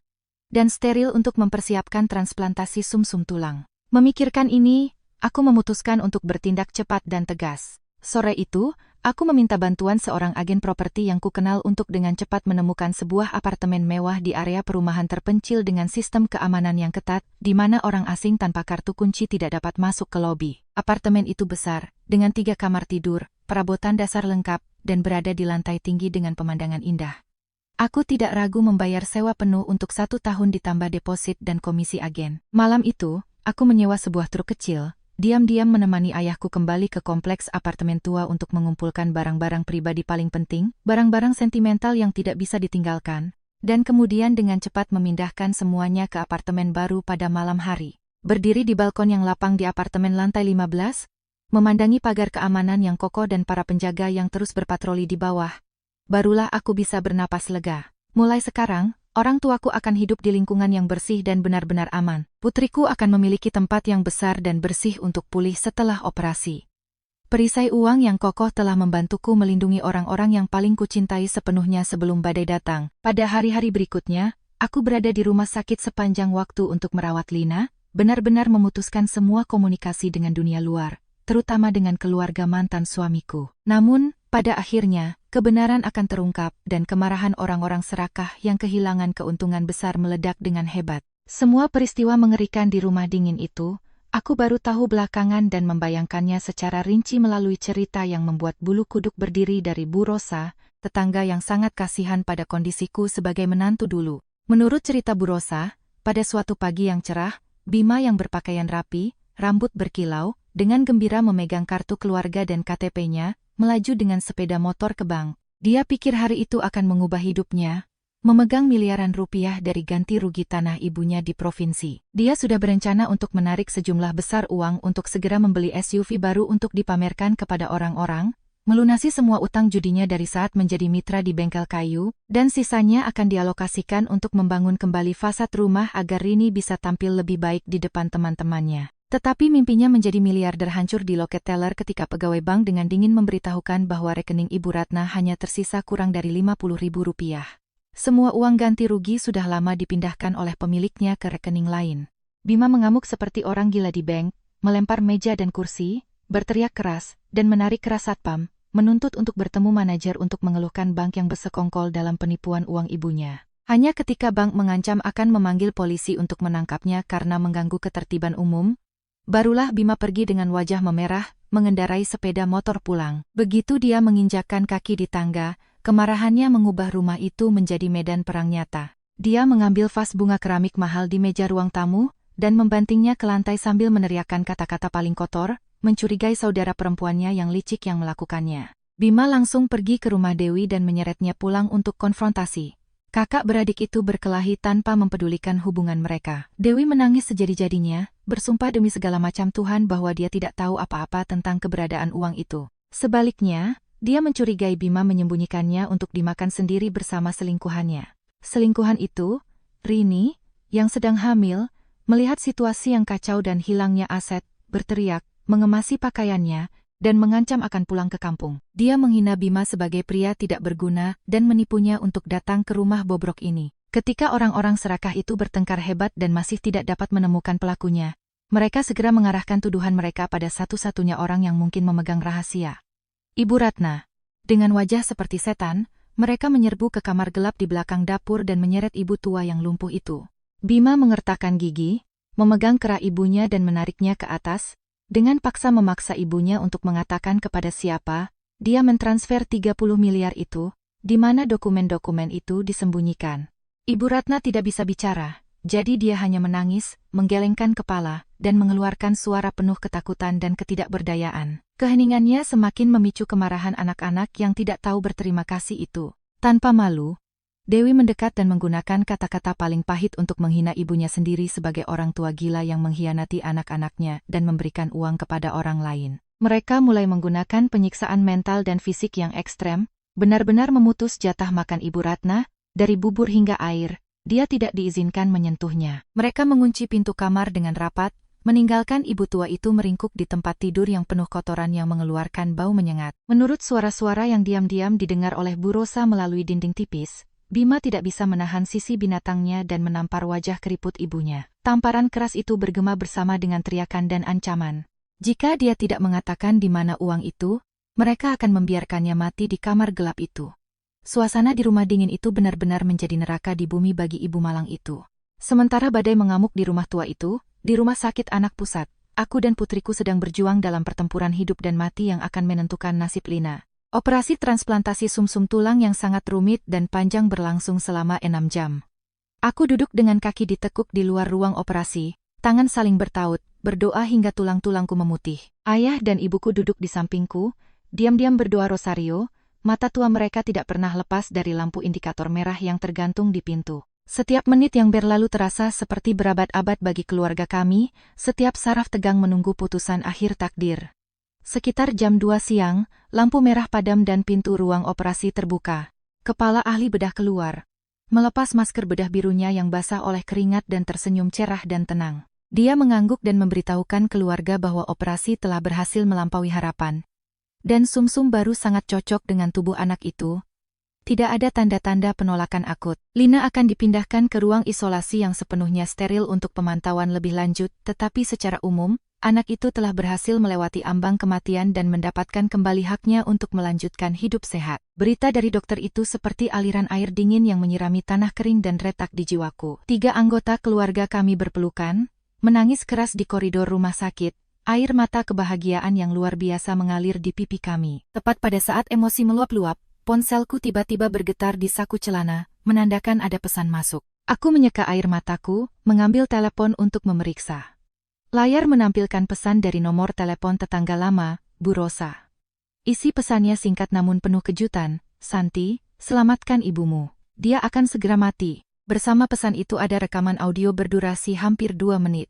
[SPEAKER 1] dan steril untuk mempersiapkan transplantasi sumsum tulang. Memikirkan ini, aku memutuskan untuk bertindak cepat dan tegas. Sore itu, aku meminta bantuan seorang agen properti yang kukenal untuk dengan cepat menemukan sebuah apartemen mewah di area perumahan terpencil dengan sistem keamanan yang ketat, di mana orang asing tanpa kartu kunci tidak dapat masuk ke lobi. Apartemen itu besar, dengan 3 kamar tidur, perabotan dasar lengkap, dan berada di lantai tinggi dengan pemandangan indah. Aku tidak ragu membayar sewa penuh untuk 1 tahun ditambah deposit dan komisi agen. Malam itu, aku menyewa sebuah truk kecil, diam-diam menemani ayahku kembali ke kompleks apartemen tua untuk mengumpulkan barang-barang pribadi paling penting, barang-barang sentimental yang tidak bisa ditinggalkan, dan kemudian dengan cepat memindahkan semuanya ke apartemen baru pada malam hari. Berdiri di balkon yang lapang di apartemen lantai 15, memandangi pagar keamanan yang kokoh dan para penjaga yang terus berpatroli di bawah, barulah aku bisa bernapas lega. Mulai sekarang, orang tuaku akan hidup di lingkungan yang bersih dan benar-benar aman. Putriku akan memiliki tempat yang besar dan bersih untuk pulih setelah operasi. Perisai uang yang kokoh telah membantuku melindungi orang-orang yang paling kucintai sepenuhnya sebelum badai datang. Pada hari-hari berikutnya, aku berada di rumah sakit sepanjang waktu untuk merawat Lina, benar-benar memutuskan semua komunikasi dengan dunia luar, terutama dengan keluarga mantan suamiku. Namun, pada akhirnya, kebenaran akan terungkap dan kemarahan orang-orang serakah yang kehilangan keuntungan besar meledak dengan hebat. Semua peristiwa mengerikan di rumah dingin itu, aku baru tahu belakangan dan membayangkannya secara rinci melalui cerita yang membuat bulu kuduk berdiri dari Bu Rosa, tetangga yang sangat kasihan pada kondisiku sebagai menantu dulu. Menurut cerita Bu Rosa, pada suatu pagi yang cerah, Bima yang berpakaian rapi, rambut berkilau, dengan gembira memegang kartu keluarga dan KTP-nya, melaju dengan sepeda motor ke bank. Dia pikir hari itu akan mengubah hidupnya, memegang miliaran rupiah dari ganti rugi tanah ibunya di provinsi. Dia sudah berencana untuk menarik sejumlah besar uang untuk segera membeli SUV baru untuk dipamerkan kepada orang-orang, melunasi semua utang judinya dari saat menjadi mitra di bengkel kayu, dan sisanya akan dialokasikan untuk membangun kembali fasad rumah agar Rini bisa tampil lebih baik di depan teman-temannya. Tetapi mimpinya menjadi miliarder hancur di loket teller ketika pegawai bank dengan dingin memberitahukan bahwa rekening Ibu Ratna hanya tersisa kurang dari 50.000 rupiah. Semua uang ganti rugi sudah lama dipindahkan oleh pemiliknya ke rekening lain. Bima mengamuk seperti orang gila di bank, melempar meja dan kursi, berteriak keras, dan menarik keras satpam, menuntut untuk bertemu manajer untuk mengeluhkan bank yang bersekongkol dalam penipuan uang ibunya. Hanya ketika bank mengancam akan memanggil polisi untuk menangkapnya karena mengganggu ketertiban umum, barulah Bima pergi dengan wajah memerah, mengendarai sepeda motor pulang. Begitu dia menginjakkan kaki di tangga, kemarahannya mengubah rumah itu menjadi medan perang nyata. Dia mengambil vas bunga keramik mahal di meja ruang tamu, dan membantingnya ke lantai sambil meneriakkan kata-kata paling kotor, mencurigai saudara perempuannya yang licik yang melakukannya. Bima langsung pergi ke rumah Dewi dan menyeretnya pulang untuk konfrontasi. Kakak beradik itu berkelahi tanpa mempedulikan hubungan mereka. Dewi menangis sejadi-jadinya, bersumpah demi segala macam Tuhan bahwa dia tidak tahu apa-apa tentang keberadaan uang itu. Sebaliknya, dia mencurigai Bima menyembunyikannya untuk dimakan sendiri bersama selingkuhannya. Selingkuhan itu, Rini, yang sedang hamil, melihat situasi yang kacau dan hilangnya aset, berteriak, mengemasi pakaiannya, dan mengancam akan pulang ke kampung. Dia menghina Bima sebagai pria tidak berguna dan menipunya untuk datang ke rumah bobrok ini. Ketika orang-orang serakah itu bertengkar hebat dan masih tidak dapat menemukan pelakunya, mereka segera mengarahkan tuduhan mereka pada satu-satunya orang yang mungkin memegang rahasia. Ibu Ratna. Dengan wajah seperti setan, mereka menyerbu ke kamar gelap di belakang dapur dan menyeret ibu tua yang lumpuh itu. Bima mengertakkan gigi, memegang kera ibunya dan menariknya ke atas, dengan paksa memaksa ibunya untuk mengatakan kepada siapa dia mentransfer 30 miliar itu, di mana dokumen-dokumen itu disembunyikan. Ibu Ratna tidak bisa bicara, jadi dia hanya menangis, menggelengkan kepala, dan mengeluarkan suara penuh ketakutan dan ketidakberdayaan. Keheningannya semakin memicu kemarahan anak-anak yang tidak tahu berterima kasih itu. Tanpa malu, Dewi mendekat dan menggunakan kata-kata paling pahit untuk menghina ibunya sendiri sebagai orang tua gila yang mengkhianati anak-anaknya dan memberikan uang kepada orang lain. Mereka mulai menggunakan penyiksaan mental dan fisik yang ekstrem, benar-benar memutus jatah makan Ibu Ratna, dari bubur hingga air, dia tidak diizinkan menyentuhnya. Mereka mengunci pintu kamar dengan rapat, meninggalkan ibu tua itu meringkuk di tempat tidur yang penuh kotoran yang mengeluarkan bau menyengat. Menurut suara-suara yang diam-diam didengar oleh Bu Rosa melalui dinding tipis, Bima tidak bisa menahan sisi binatangnya dan menampar wajah keriput ibunya. Tamparan keras itu bergema bersama dengan teriakan dan ancaman. Jika dia tidak mengatakan di mana uang itu, mereka akan membiarkannya mati di kamar gelap itu. Suasana di rumah dingin itu benar-benar menjadi neraka di bumi bagi Ibu Malang itu. Sementara badai mengamuk di rumah tua itu, di rumah sakit anak pusat, aku dan putriku sedang berjuang dalam pertempuran hidup dan mati yang akan menentukan nasib Lina. Operasi transplantasi sumsum tulang yang sangat rumit dan panjang berlangsung selama 6 jam. Aku duduk dengan kaki ditekuk di luar ruang operasi, tangan saling bertaut, berdoa hingga tulang-tulangku memutih. Ayah dan ibuku duduk di sampingku, diam-diam berdoa rosario, mata tua mereka tidak pernah lepas dari lampu indikator merah yang tergantung di pintu. Setiap menit yang berlalu terasa seperti berabad-abad bagi keluarga kami, setiap saraf tegang menunggu putusan akhir takdir. Sekitar jam 2 siang, lampu merah padam dan pintu ruang operasi terbuka. Kepala ahli bedah keluar, melepas masker bedah birunya yang basah oleh keringat dan tersenyum cerah dan tenang. Dia mengangguk dan memberitahukan keluarga bahwa operasi telah berhasil melampaui harapan. Dan sumsum baru sangat cocok dengan tubuh anak itu. Tidak ada tanda-tanda penolakan akut. Lina akan dipindahkan ke ruang isolasi yang sepenuhnya steril untuk pemantauan lebih lanjut, tetapi secara umum, anak itu telah berhasil melewati ambang kematian dan mendapatkan kembali haknya untuk melanjutkan hidup sehat. Berita dari dokter itu seperti aliran air dingin yang menyirami tanah kering dan retak di jiwaku. 3 anggota keluarga kami berpelukan, menangis keras di koridor rumah sakit, air mata kebahagiaan yang luar biasa mengalir di pipi kami. Tepat pada saat emosi meluap-luap, ponselku tiba-tiba bergetar di saku celana, menandakan ada pesan masuk. Aku menyeka air mataku, mengambil telepon untuk memeriksa. Layar menampilkan pesan dari nomor telepon tetangga lama, Bu Rosa. Isi pesannya singkat namun penuh kejutan, "Santi, selamatkan ibumu. Dia akan segera mati." Bersama pesan itu ada rekaman audio berdurasi hampir 2 menit.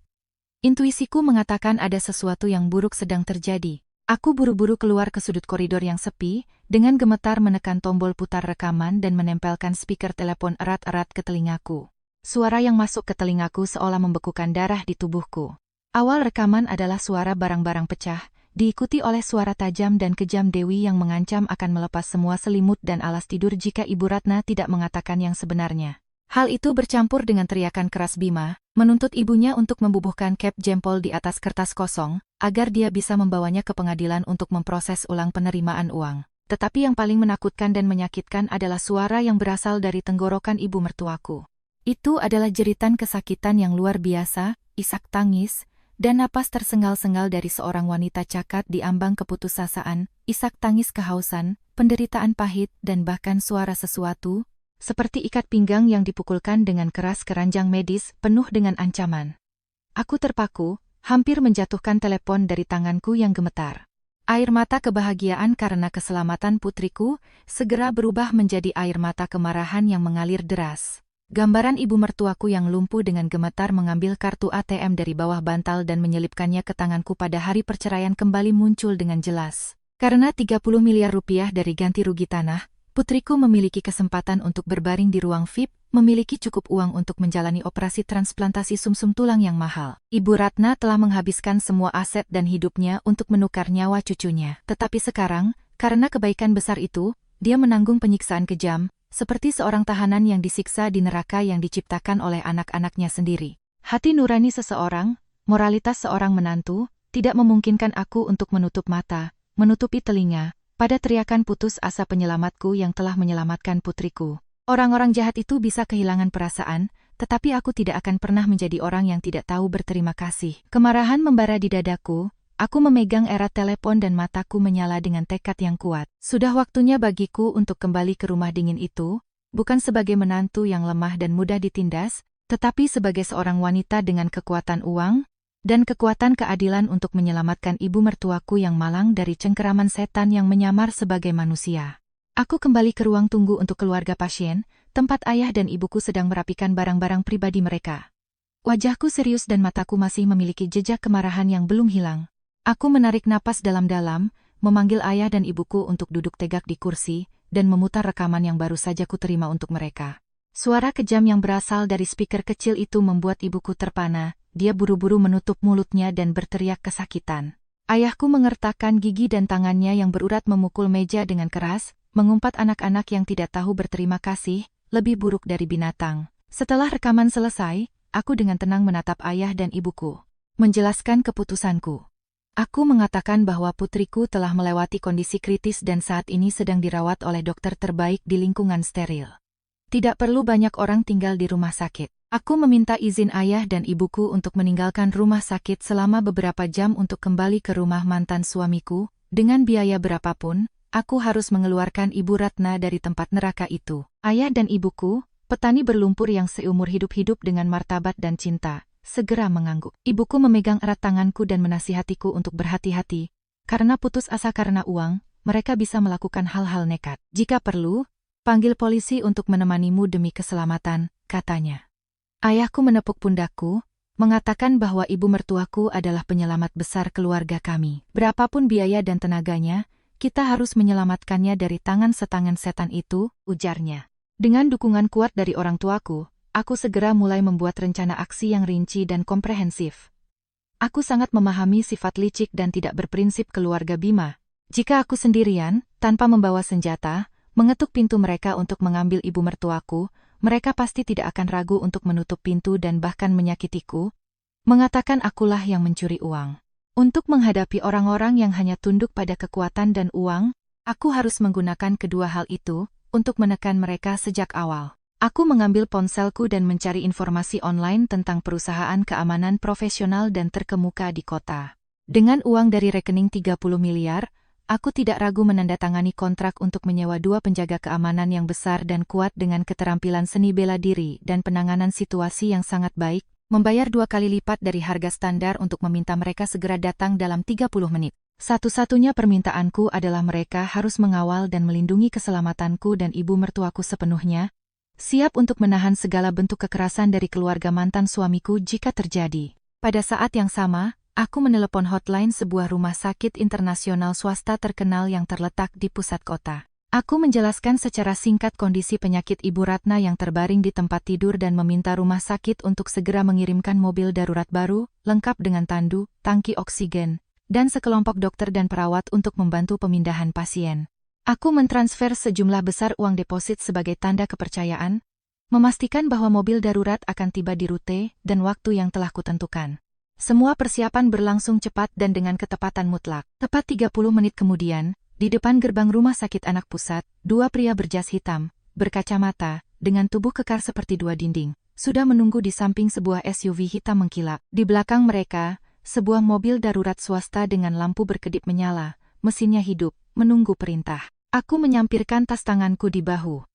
[SPEAKER 1] Intuisiku mengatakan ada sesuatu yang buruk sedang terjadi. Aku buru-buru keluar ke sudut koridor yang sepi, dengan gemetar menekan tombol putar rekaman dan menempelkan speaker telepon erat-erat ke telingaku. Suara yang masuk ke telingaku seolah membekukan darah di tubuhku. Awal rekaman adalah suara barang-barang pecah, diikuti oleh suara tajam dan kejam Dewi yang mengancam akan melepas semua selimut dan alas tidur jika Ibu Ratna tidak mengatakan yang sebenarnya. Hal itu bercampur dengan teriakan keras Bima, menuntut ibunya untuk membubuhkan cap jempol di atas kertas kosong, agar dia bisa membawanya ke pengadilan untuk memproses ulang penerimaan uang. Tetapi yang paling menakutkan dan menyakitkan adalah suara yang berasal dari tenggorokan ibu mertuaku. Itu adalah jeritan kesakitan yang luar biasa, isak tangis, dan napas tersengal-sengal dari seorang wanita cakat di ambang keputusasaan, isak tangis kehausan, penderitaan pahit dan bahkan suara sesuatu, seperti ikat pinggang yang dipukulkan dengan keras keranjang medis penuh dengan ancaman. Aku terpaku, hampir menjatuhkan telepon dari tanganku yang gemetar. Air mata kebahagiaan karena keselamatan putriku segera berubah menjadi air mata kemarahan yang mengalir deras. Gambaran ibu mertuaku yang lumpuh dengan gemetar mengambil kartu ATM dari bawah bantal dan menyelipkannya ke tanganku pada hari perceraian kembali muncul dengan jelas. Karena 30 miliar rupiah dari ganti rugi tanah, putriku memiliki kesempatan untuk berbaring di ruang VIP, memiliki cukup uang untuk menjalani operasi transplantasi sumsum tulang yang mahal. Ibu Ratna telah menghabiskan semua aset dan hidupnya untuk menukar nyawa cucunya. Tetapi sekarang, karena kebaikan besar itu, dia menanggung penyiksaan kejam, seperti seorang tahanan yang disiksa di neraka yang diciptakan oleh anak-anaknya sendiri. Hati nurani seseorang, moralitas seorang menantu, tidak memungkinkan aku untuk menutup mata, menutupi telinga, pada teriakan putus asa penyelamatku yang telah menyelamatkan putriku. Orang-orang jahat itu bisa kehilangan perasaan, tetapi aku tidak akan pernah menjadi orang yang tidak tahu berterima kasih. Kemarahan membara di dadaku. Aku memegang erat telepon dan mataku menyala dengan tekad yang kuat. Sudah waktunya bagiku untuk kembali ke rumah dingin itu, bukan sebagai menantu yang lemah dan mudah ditindas, tetapi sebagai seorang wanita dengan kekuatan uang dan kekuatan keadilan untuk menyelamatkan ibu mertuaku yang malang dari cengkeraman setan yang menyamar sebagai manusia. Aku kembali ke ruang tunggu untuk keluarga pasien, tempat ayah dan ibuku sedang merapikan barang-barang pribadi mereka. Wajahku serius dan mataku masih memiliki jejak kemarahan yang belum hilang. Aku menarik napas dalam-dalam, memanggil ayah dan ibuku untuk duduk tegak di kursi, dan memutar rekaman yang baru saja kuterima untuk mereka. Suara kejam yang berasal dari speaker kecil itu membuat ibuku terpana, dia buru-buru menutup mulutnya dan berteriak kesakitan. Ayahku mengertakkan gigi dan tangannya yang berurat memukul meja dengan keras, mengumpat anak-anak yang tidak tahu berterima kasih, lebih buruk dari binatang. Setelah rekaman selesai, aku dengan tenang menatap ayah dan ibuku. Menjelaskan keputusanku. Aku mengatakan bahwa putriku telah melewati kondisi kritis dan saat ini sedang dirawat oleh dokter terbaik di lingkungan steril. Tidak perlu banyak orang tinggal di rumah sakit. Aku meminta izin ayah dan ibuku untuk meninggalkan rumah sakit selama beberapa jam untuk kembali ke rumah mantan suamiku. Dengan biaya berapapun, aku harus mengeluarkan Ibu Ratna dari tempat neraka itu. Ayah dan ibuku, petani berlumpur yang seumur hidup-hidup dengan martabat dan cinta, segera mengangguk. Ibuku memegang erat tanganku dan menasihatiku untuk berhati-hati. Karena putus asa karena uang, mereka bisa melakukan hal-hal nekat. Jika perlu, panggil polisi untuk menemanimu demi keselamatan, katanya. Ayahku menepuk pundakku, mengatakan bahwa ibu mertuaku adalah penyelamat besar keluarga kami. Berapapun biaya dan tenaganya, kita harus menyelamatkannya dari tangan setangan setan itu, ujarnya. Dengan dukungan kuat dari orang tuaku, aku segera mulai membuat rencana aksi yang rinci dan komprehensif. Aku sangat memahami sifat licik dan tidak berprinsip keluarga Bima. Jika aku sendirian, tanpa membawa senjata, mengetuk pintu mereka untuk mengambil ibu mertuaku, mereka pasti tidak akan ragu untuk menutup pintu dan bahkan menyakitiku, mengatakan akulah yang mencuri uang. Untuk menghadapi orang-orang yang hanya tunduk pada kekuatan dan uang, aku harus menggunakan kedua hal itu untuk menekan mereka sejak awal. Aku mengambil ponselku dan mencari informasi online tentang perusahaan keamanan profesional dan terkemuka di kota. Dengan uang dari rekening 30 miliar, aku tidak ragu menandatangani kontrak untuk menyewa 2 penjaga keamanan yang besar dan kuat dengan keterampilan seni bela diri dan penanganan situasi yang sangat baik, membayar 2 kali lipat dari harga standar untuk meminta mereka segera datang dalam 30 menit. Satu-satunya permintaanku adalah mereka harus mengawal dan melindungi keselamatanku dan ibu mertuaku sepenuhnya, siap untuk menahan segala bentuk kekerasan dari keluarga mantan suamiku jika terjadi. Pada saat yang sama, aku menelepon hotline sebuah rumah sakit internasional swasta terkenal yang terletak di pusat kota. Aku menjelaskan secara singkat kondisi penyakit Ibu Ratna yang terbaring di tempat tidur dan meminta rumah sakit untuk segera mengirimkan mobil darurat baru, lengkap dengan tandu, tangki oksigen, dan sekelompok dokter dan perawat untuk membantu pemindahan pasien. Aku mentransfer sejumlah besar uang deposit sebagai tanda kepercayaan, memastikan bahwa mobil darurat akan tiba di rute dan waktu yang telah kutentukan. Semua persiapan berlangsung cepat dan dengan ketepatan mutlak. Tepat 30 menit kemudian, Di depan gerbang rumah sakit anak pusat, dua pria berjas hitam, berkacamata, dengan tubuh kekar seperti dua dinding, sudah menunggu di samping sebuah SUV hitam mengkilap. Di belakang mereka, sebuah mobil darurat swasta dengan lampu berkedip menyala, mesinnya hidup, menunggu perintah. Aku menyampirkan tas tanganku di bahu,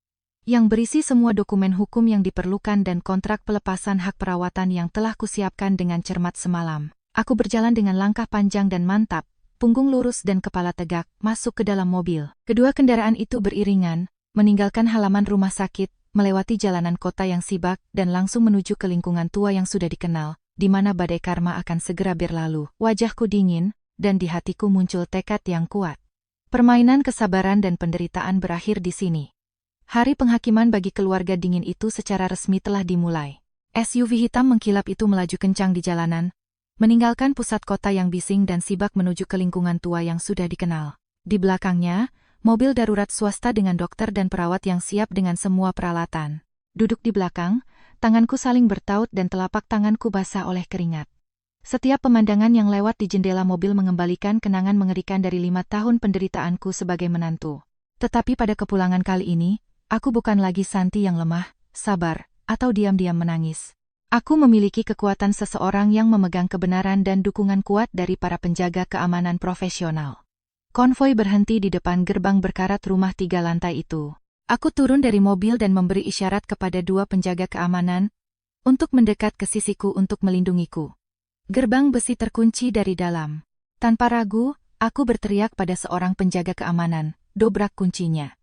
[SPEAKER 1] yang berisi semua dokumen hukum yang diperlukan dan kontrak pelepasan hak perawatan yang telah kusiapkan dengan cermat semalam. Aku berjalan dengan langkah panjang dan mantap, punggung lurus dan kepala tegak, masuk ke dalam mobil. Kedua kendaraan itu beriringan, meninggalkan halaman rumah sakit, melewati jalanan kota yang sibak, dan langsung menuju ke lingkungan tua yang sudah dikenal, di mana badai karma akan segera berlalu. Wajahku dingin, dan di hatiku muncul tekad yang kuat. Permainan kesabaran dan penderitaan berakhir di sini. Hari penghakiman bagi keluarga dingin itu secara resmi telah dimulai. SUV hitam mengkilap itu melaju kencang di jalanan, meninggalkan pusat kota yang bising dan sibak menuju ke lingkungan tua yang sudah dikenal. Di belakangnya, mobil darurat swasta dengan dokter dan perawat yang siap dengan semua peralatan. Duduk di belakang, tanganku saling bertaut dan telapak tanganku basah oleh keringat. Setiap pemandangan yang lewat di jendela mobil mengembalikan kenangan mengerikan dari 5 tahun penderitaanku sebagai menantu. Tetapi pada kepulangan kali ini, aku bukan lagi Santi yang lemah, sabar, atau diam-diam menangis. Aku memiliki kekuatan seseorang yang memegang kebenaran dan dukungan kuat dari para penjaga keamanan profesional. Konvoi berhenti di depan gerbang berkarat rumah 3 lantai itu. Aku turun dari mobil dan memberi isyarat kepada 2 penjaga keamanan untuk mendekat ke sisiku untuk melindungiku. Gerbang besi terkunci dari dalam. Tanpa ragu, aku berteriak pada seorang penjaga keamanan, "Dobrak kuncinya."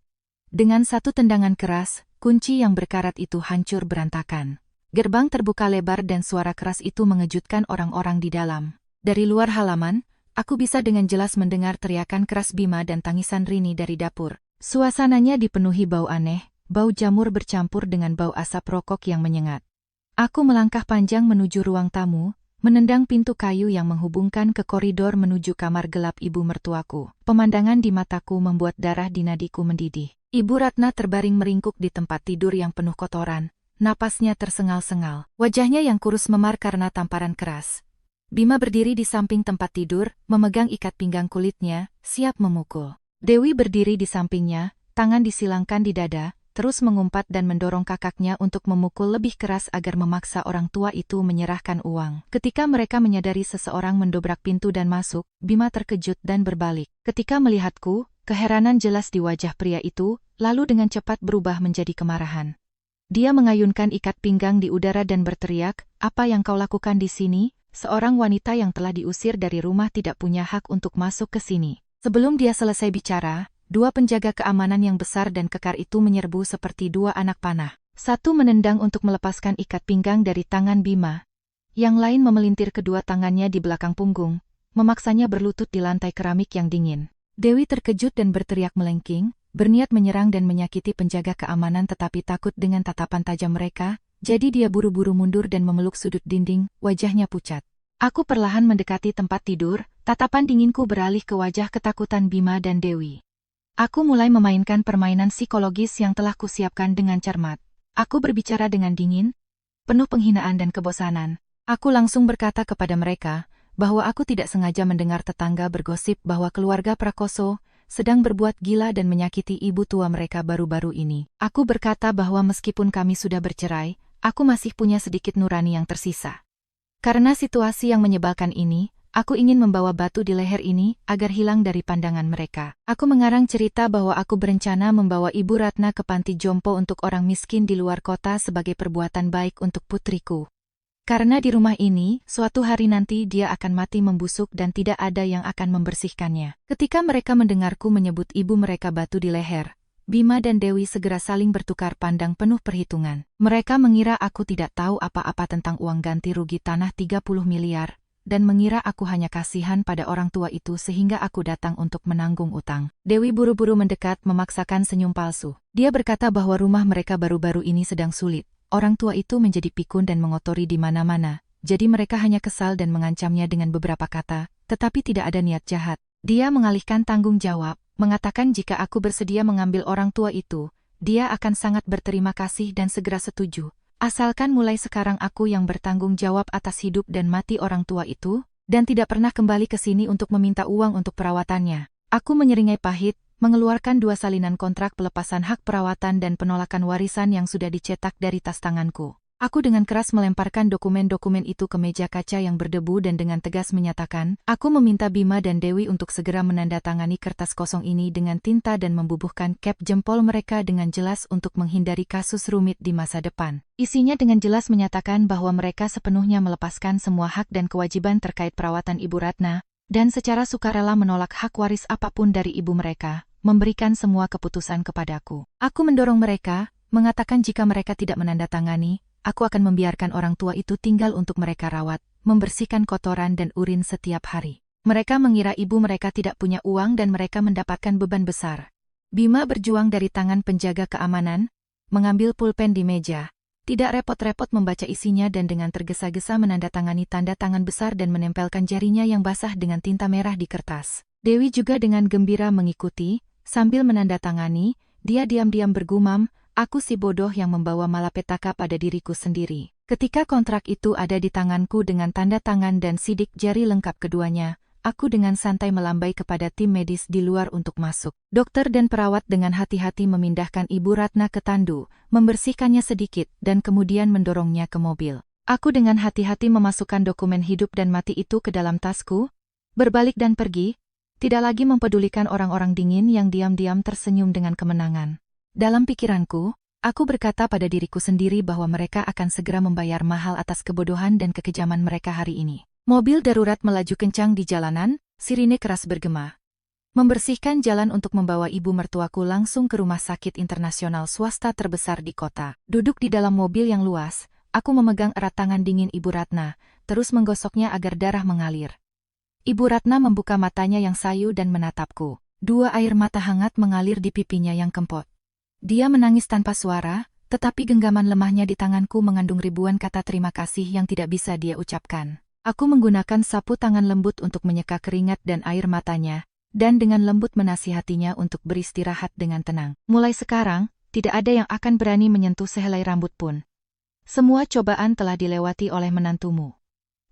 [SPEAKER 1] Dengan satu tendangan keras, kunci yang berkarat itu hancur berantakan. Gerbang terbuka lebar dan suara keras itu mengejutkan orang-orang di dalam. Dari luar halaman, aku bisa dengan jelas mendengar teriakan keras Bima dan tangisan Rini dari dapur. Suasananya dipenuhi bau aneh, bau jamur bercampur dengan bau asap rokok yang menyengat. Aku melangkah panjang menuju ruang tamu, menendang pintu kayu yang menghubungkan ke koridor menuju kamar gelap ibu mertuaku. Pemandangan di mataku membuat darah di nadiku mendidih. Ibu Ratna terbaring meringkuk di tempat tidur yang penuh kotoran, napasnya tersengal-sengal. Wajahnya yang kurus memar karena tamparan keras. Bima berdiri di samping tempat tidur, memegang ikat pinggang kulitnya, siap memukul. Dewi berdiri di sampingnya, tangan disilangkan di dada, terus mengumpat dan mendorong kakaknya untuk memukul lebih keras agar memaksa orang tua itu menyerahkan uang. Ketika mereka menyadari seseorang mendobrak pintu dan masuk, Bima terkejut dan berbalik. Ketika melihatku, keheranan jelas di wajah pria itu, lalu dengan cepat berubah menjadi kemarahan. Dia mengayunkan ikat pinggang di udara dan berteriak, "Apa yang kau lakukan di sini? Seorang wanita yang telah diusir dari rumah tidak punya hak untuk masuk ke sini." Sebelum dia selesai bicara, 2 penjaga keamanan yang besar dan kekar itu menyerbu seperti 2 anak panah. Satu menendang untuk melepaskan ikat pinggang dari tangan Bima. Yang lain memelintir kedua tangannya di belakang punggung, memaksanya berlutut di lantai keramik yang dingin. Dewi terkejut dan berteriak melengking, berniat menyerang dan menyakiti penjaga keamanan tetapi takut dengan tatapan tajam mereka, jadi dia buru-buru mundur dan memeluk sudut dinding, wajahnya pucat. Aku perlahan mendekati tempat tidur, tatapan dinginku beralih ke wajah ketakutan Bima dan Dewi. Aku mulai memainkan permainan psikologis yang telah kusiapkan dengan cermat. Aku berbicara dengan dingin, penuh penghinaan dan kebosanan. Aku langsung berkata kepada mereka, bahwa aku tidak sengaja mendengar tetangga bergosip bahwa keluarga Prakoso sedang berbuat gila dan menyakiti ibu tua mereka baru-baru ini. Aku berkata bahwa meskipun kami sudah bercerai, aku masih punya sedikit nurani yang tersisa. Karena situasi yang menyebalkan ini, aku ingin membawa batu di leher ini agar hilang dari pandangan mereka. Aku mengarang cerita bahwa aku berencana membawa Ibu Ratna ke panti jompo untuk orang miskin di luar kota sebagai perbuatan baik untuk putriku. Karena di rumah ini, suatu hari nanti dia akan mati membusuk dan tidak ada yang akan membersihkannya. Ketika mereka mendengarku menyebut ibu mereka batu di leher, Bima dan Dewi segera saling bertukar pandang penuh perhitungan. Mereka mengira aku tidak tahu apa-apa tentang uang ganti rugi tanah 30 miliar. Dan mengira aku hanya kasihan pada orang tua itu sehingga aku datang untuk menanggung utang. Dewi buru-buru mendekat memaksakan senyum palsu. Dia berkata bahwa rumah mereka baru-baru ini sedang sulit. Orang tua itu menjadi pikun dan mengotori di mana-mana, jadi mereka hanya kesal dan mengancamnya dengan beberapa kata, tetapi tidak ada niat jahat. Dia mengalihkan tanggung jawab, mengatakan jika aku bersedia mengambil orang tua itu, dia akan sangat berterima kasih dan segera setuju. Asalkan mulai sekarang aku yang bertanggung jawab atas hidup dan mati orang tua itu, dan tidak pernah kembali ke sini untuk meminta uang untuk perawatannya. Aku menyeringai pahit, mengeluarkan 2 salinan kontrak pelepasan hak perawatan dan penolakan warisan yang sudah dicetak dari tas tanganku. Aku dengan keras melemparkan dokumen-dokumen itu ke meja kaca yang berdebu dan dengan tegas menyatakan, aku meminta Bima dan Dewi untuk segera menandatangani kertas kosong ini dengan tinta dan membubuhkan cap jempol mereka dengan jelas untuk menghindari kasus rumit di masa depan. Isinya dengan jelas menyatakan bahwa mereka sepenuhnya melepaskan semua hak dan kewajiban terkait perawatan Ibu Ratna, dan secara sukarela menolak hak waris apapun dari ibu mereka, memberikan semua keputusan kepadaku. Aku mendorong mereka, mengatakan jika mereka tidak menandatangani, aku akan membiarkan orang tua itu tinggal untuk mereka rawat, membersihkan kotoran dan urin setiap hari. Mereka mengira ibu mereka tidak punya uang dan mereka mendapatkan beban besar. Bima berjuang dari tangan penjaga keamanan, mengambil pulpen di meja, tidak repot-repot membaca isinya dan dengan tergesa-gesa menandatangani tanda tangan besar dan menempelkan jarinya yang basah dengan tinta merah di kertas. Dewi juga dengan gembira mengikuti, sambil menandatangani, dia diam-diam bergumam, aku si bodoh yang membawa malapetaka pada diriku sendiri. Ketika kontrak itu ada di tanganku dengan tanda tangan dan sidik jari lengkap keduanya, aku dengan santai melambai kepada tim medis di luar untuk masuk. Dokter dan perawat dengan hati-hati memindahkan Ibu Ratna ke tandu, membersihkannya sedikit dan kemudian mendorongnya ke mobil. Aku dengan hati-hati memasukkan dokumen hidup dan mati itu ke dalam tasku, berbalik dan pergi, tidak lagi mempedulikan orang-orang dingin yang diam-diam tersenyum dengan kemenangan. Dalam pikiranku, aku berkata pada diriku sendiri bahwa mereka akan segera membayar mahal atas kebodohan dan kekejaman mereka hari ini. Mobil darurat melaju kencang di jalanan, sirine keras bergema. Membersihkan jalan untuk membawa ibu mertuaku langsung ke rumah sakit internasional swasta terbesar di kota. Duduk di dalam mobil yang luas, aku memegang erat tangan dingin Ibu Ratna, terus menggosoknya agar darah mengalir. Ibu Ratna membuka matanya yang sayu dan menatapku. 2 air mata hangat mengalir di pipinya yang kempot. Dia menangis tanpa suara, tetapi genggaman lemahnya di tanganku mengandung ribuan kata terima kasih yang tidak bisa dia ucapkan. Aku menggunakan sapu tangan lembut untuk menyeka keringat dan air matanya, dan dengan lembut menasihatinya untuk beristirahat dengan tenang. Mulai sekarang, tidak ada yang akan berani menyentuh sehelai rambut pun. Semua cobaan telah dilewati oleh menantumu.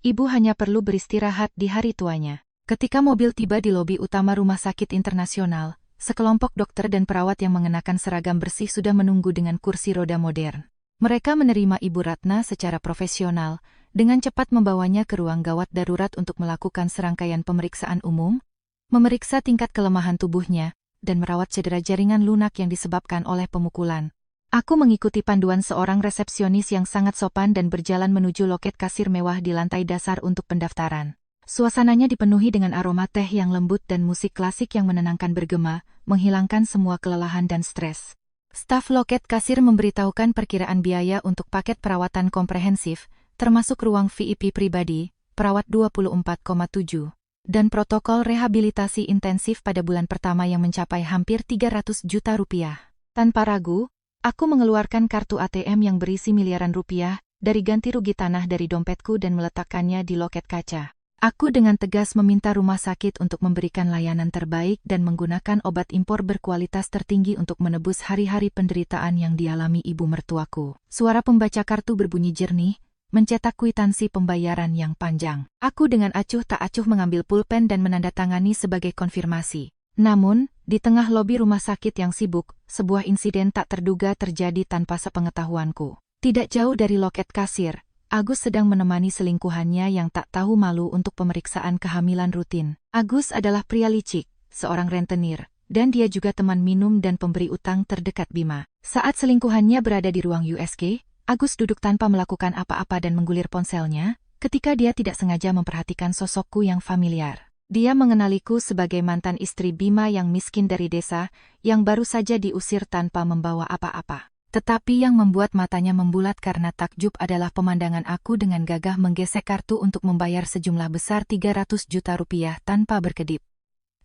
[SPEAKER 1] Ibu hanya perlu beristirahat di hari tuanya. Ketika mobil tiba di lobi utama Rumah Sakit Internasional, sekelompok dokter dan perawat yang mengenakan seragam bersih sudah menunggu dengan kursi roda modern. Mereka menerima Ibu Ratna secara profesional, dengan cepat membawanya ke ruang gawat darurat untuk melakukan serangkaian pemeriksaan umum, memeriksa tingkat kelemahan tubuhnya, dan merawat cedera jaringan lunak yang disebabkan oleh pemukulan. Aku mengikuti panduan seorang resepsionis yang sangat sopan dan berjalan menuju loket kasir mewah di lantai dasar untuk pendaftaran. Suasananya dipenuhi dengan aroma teh yang lembut dan musik klasik yang menenangkan bergema, menghilangkan semua kelelahan dan stres. Staf loket kasir memberitahukan perkiraan biaya untuk paket perawatan komprehensif, termasuk ruang VIP pribadi, perawat 24,7, dan protokol rehabilitasi intensif pada bulan pertama yang mencapai hampir 300 juta rupiah. Tanpa ragu, aku mengeluarkan kartu ATM yang berisi miliaran rupiah, dari ganti rugi tanah dari dompetku dan meletakkannya di loket kaca. Aku dengan tegas meminta rumah sakit untuk memberikan layanan terbaik dan menggunakan obat impor berkualitas tertinggi untuk menebus hari-hari penderitaan yang dialami ibu mertuaku. Suara pembaca kartu berbunyi jernih, mencetak kwitansi pembayaran yang panjang. Aku dengan acuh tak acuh mengambil pulpen dan menandatangani sebagai konfirmasi. Namun, di tengah lobi rumah sakit yang sibuk, sebuah insiden tak terduga terjadi tanpa sepengetahuanku. Tidak jauh dari loket kasir, Agus sedang menemani selingkuhannya yang tak tahu malu untuk pemeriksaan kehamilan rutin. Agus adalah pria licik, seorang rentenir, dan dia juga teman minum dan pemberi utang terdekat Bima. Saat selingkuhannya berada di ruang USG, Agus duduk tanpa melakukan apa-apa dan menggulir ponselnya, ketika dia tidak sengaja memperhatikan sosokku yang familiar. Dia mengenaliku sebagai mantan istri Bima yang miskin dari desa, yang baru saja diusir tanpa membawa apa-apa. Tetapi yang membuat matanya membulat karena takjub adalah pemandangan aku dengan gagah menggesek kartu untuk membayar sejumlah besar 300 juta rupiah tanpa berkedip.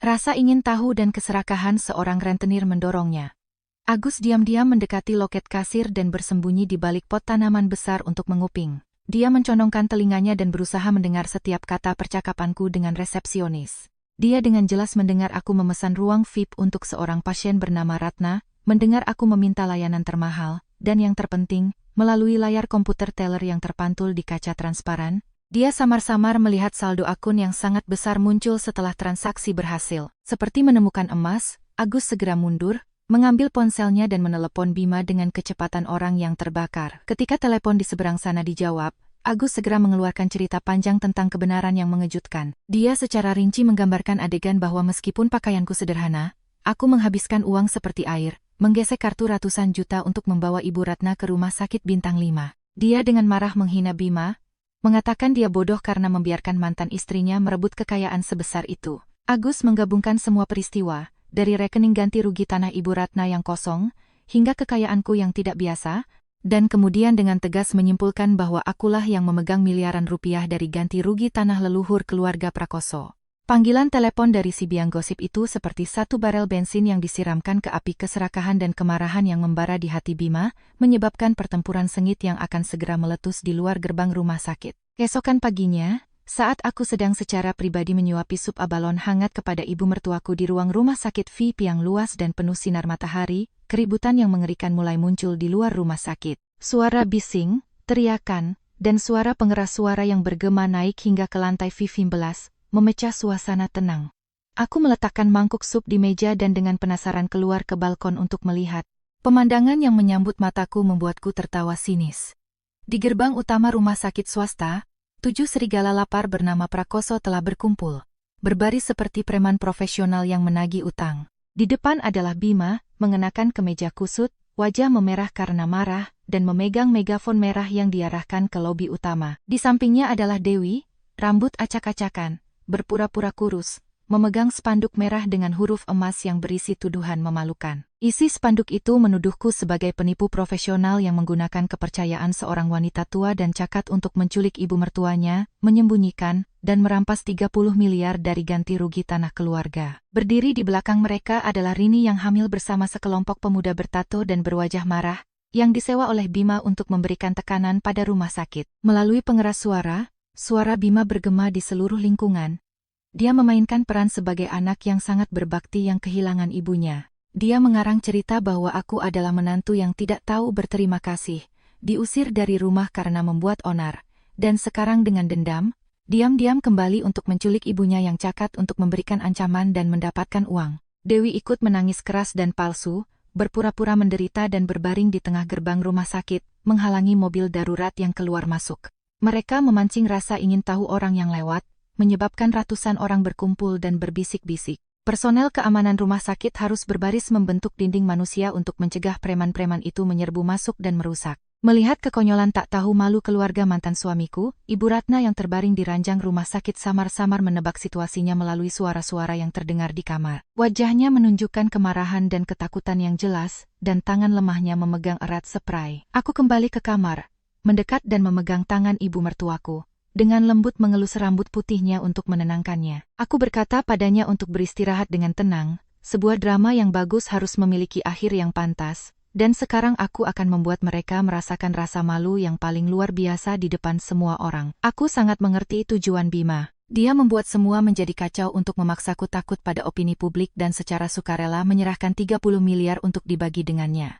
[SPEAKER 1] Rasa ingin tahu dan keserakahan seorang rentenir mendorongnya. Agus diam-diam mendekati loket kasir dan bersembunyi di balik pot tanaman besar untuk menguping. Dia mencondongkan telinganya dan berusaha mendengar setiap kata percakapanku dengan resepsionis. Dia dengan jelas mendengar aku memesan ruang VIP untuk seorang pasien bernama Ratna, mendengar aku meminta layanan termahal, dan yang terpenting, melalui layar komputer teller yang terpantul di kaca transparan, Dia samar-samar melihat saldo akun yang sangat besar muncul setelah transaksi berhasil. Seperti menemukan emas, Agus segera mundur, mengambil ponselnya dan menelepon Bima dengan kecepatan orang yang terbakar. Ketika telepon di seberang sana dijawab, Agus segera mengeluarkan cerita panjang tentang kebenaran yang mengejutkan. Dia secara rinci menggambarkan adegan bahwa meskipun pakaianku sederhana, aku menghabiskan uang seperti air, menggesek kartu ratusan juta untuk membawa Ibu Ratna ke rumah sakit bintang 5. Dia dengan marah menghina Bima, mengatakan dia bodoh karena membiarkan mantan istrinya merebut kekayaan sebesar itu. Agus menggabungkan semua peristiwa, dari rekening ganti rugi tanah Ibu Ratna yang kosong, hingga kekayaanku yang tidak biasa, dan kemudian dengan tegas menyimpulkan bahwa akulah yang memegang miliaran rupiah dari ganti rugi tanah leluhur keluarga Prakoso. Panggilan telepon dari si biang gosip itu seperti satu barel bensin yang disiramkan ke api keserakahan dan kemarahan yang membara di hati Bima, menyebabkan pertempuran sengit yang akan segera meletus di luar gerbang rumah sakit. Keesokan paginya, saat aku sedang secara pribadi menyuapi sup abalon hangat kepada ibu mertuaku di ruang rumah sakit VIP yang luas dan penuh sinar matahari, keributan yang mengerikan mulai muncul di luar rumah sakit. Suara bising, teriakan, dan suara pengeras suara yang bergema naik hingga ke lantai VIP 11. Memecah suasana tenang. Aku meletakkan mangkuk sup di meja dan dengan penasaran keluar ke balkon untuk melihat. Pemandangan yang menyambut mataku membuatku tertawa sinis. Di gerbang utama rumah sakit swasta, 7 serigala lapar bernama Prakoso telah berkumpul. Berbaris seperti preman profesional yang menagih utang. Di depan adalah Bima, mengenakan kemeja kusut, wajah memerah karena marah, dan memegang megafon merah yang diarahkan ke lobi utama. Di sampingnya adalah Dewi, rambut acak-acakan, berpura-pura kurus, memegang spanduk merah dengan huruf emas yang berisi tuduhan memalukan. Isi spanduk itu menuduhku sebagai penipu profesional yang menggunakan kepercayaan seorang wanita tua dan cakat untuk menculik ibu mertuanya, menyembunyikan, dan merampas 30 miliar dari ganti rugi tanah keluarga. Berdiri di belakang mereka adalah Rini yang hamil bersama sekelompok pemuda bertato dan berwajah marah, yang disewa oleh Bima untuk memberikan tekanan pada rumah sakit. Melalui pengeras suara, suara Bima bergema di seluruh lingkungan. Dia memainkan peran sebagai anak yang sangat berbakti yang kehilangan ibunya. Dia mengarang cerita bahwa aku adalah menantu yang tidak tahu berterima kasih, diusir dari rumah karena membuat onar, dan sekarang dengan dendam, diam-diam kembali untuk menculik ibunya yang cakat untuk memberikan ancaman dan mendapatkan uang. Dewi ikut menangis keras dan palsu, berpura-pura menderita dan berbaring di tengah gerbang rumah sakit, menghalangi mobil darurat yang keluar masuk. Mereka memancing rasa ingin tahu orang yang lewat, menyebabkan ratusan orang berkumpul dan berbisik-bisik. Personel keamanan rumah sakit harus berbaris membentuk dinding manusia untuk mencegah preman-preman itu menyerbu masuk dan merusak. Melihat kekonyolan tak tahu malu keluarga mantan suamiku, Ibu Ratna yang terbaring di ranjang rumah sakit samar-samar menebak situasinya melalui suara-suara yang terdengar di kamar. Wajahnya menunjukkan kemarahan dan ketakutan yang jelas, dan tangan lemahnya memegang erat spray. Aku kembali ke kamar, mendekat dan memegang tangan ibu mertuaku. Dengan lembut mengelus rambut putihnya untuk menenangkannya. Aku berkata padanya untuk beristirahat dengan tenang, sebuah drama yang bagus harus memiliki akhir yang pantas, dan sekarang aku akan membuat mereka merasakan rasa malu yang paling luar biasa di depan semua orang. Aku sangat mengerti tujuan Bima. Dia membuat semua menjadi kacau untuk memaksaku takut pada opini publik dan secara sukarela menyerahkan 30 miliar untuk dibagi dengannya.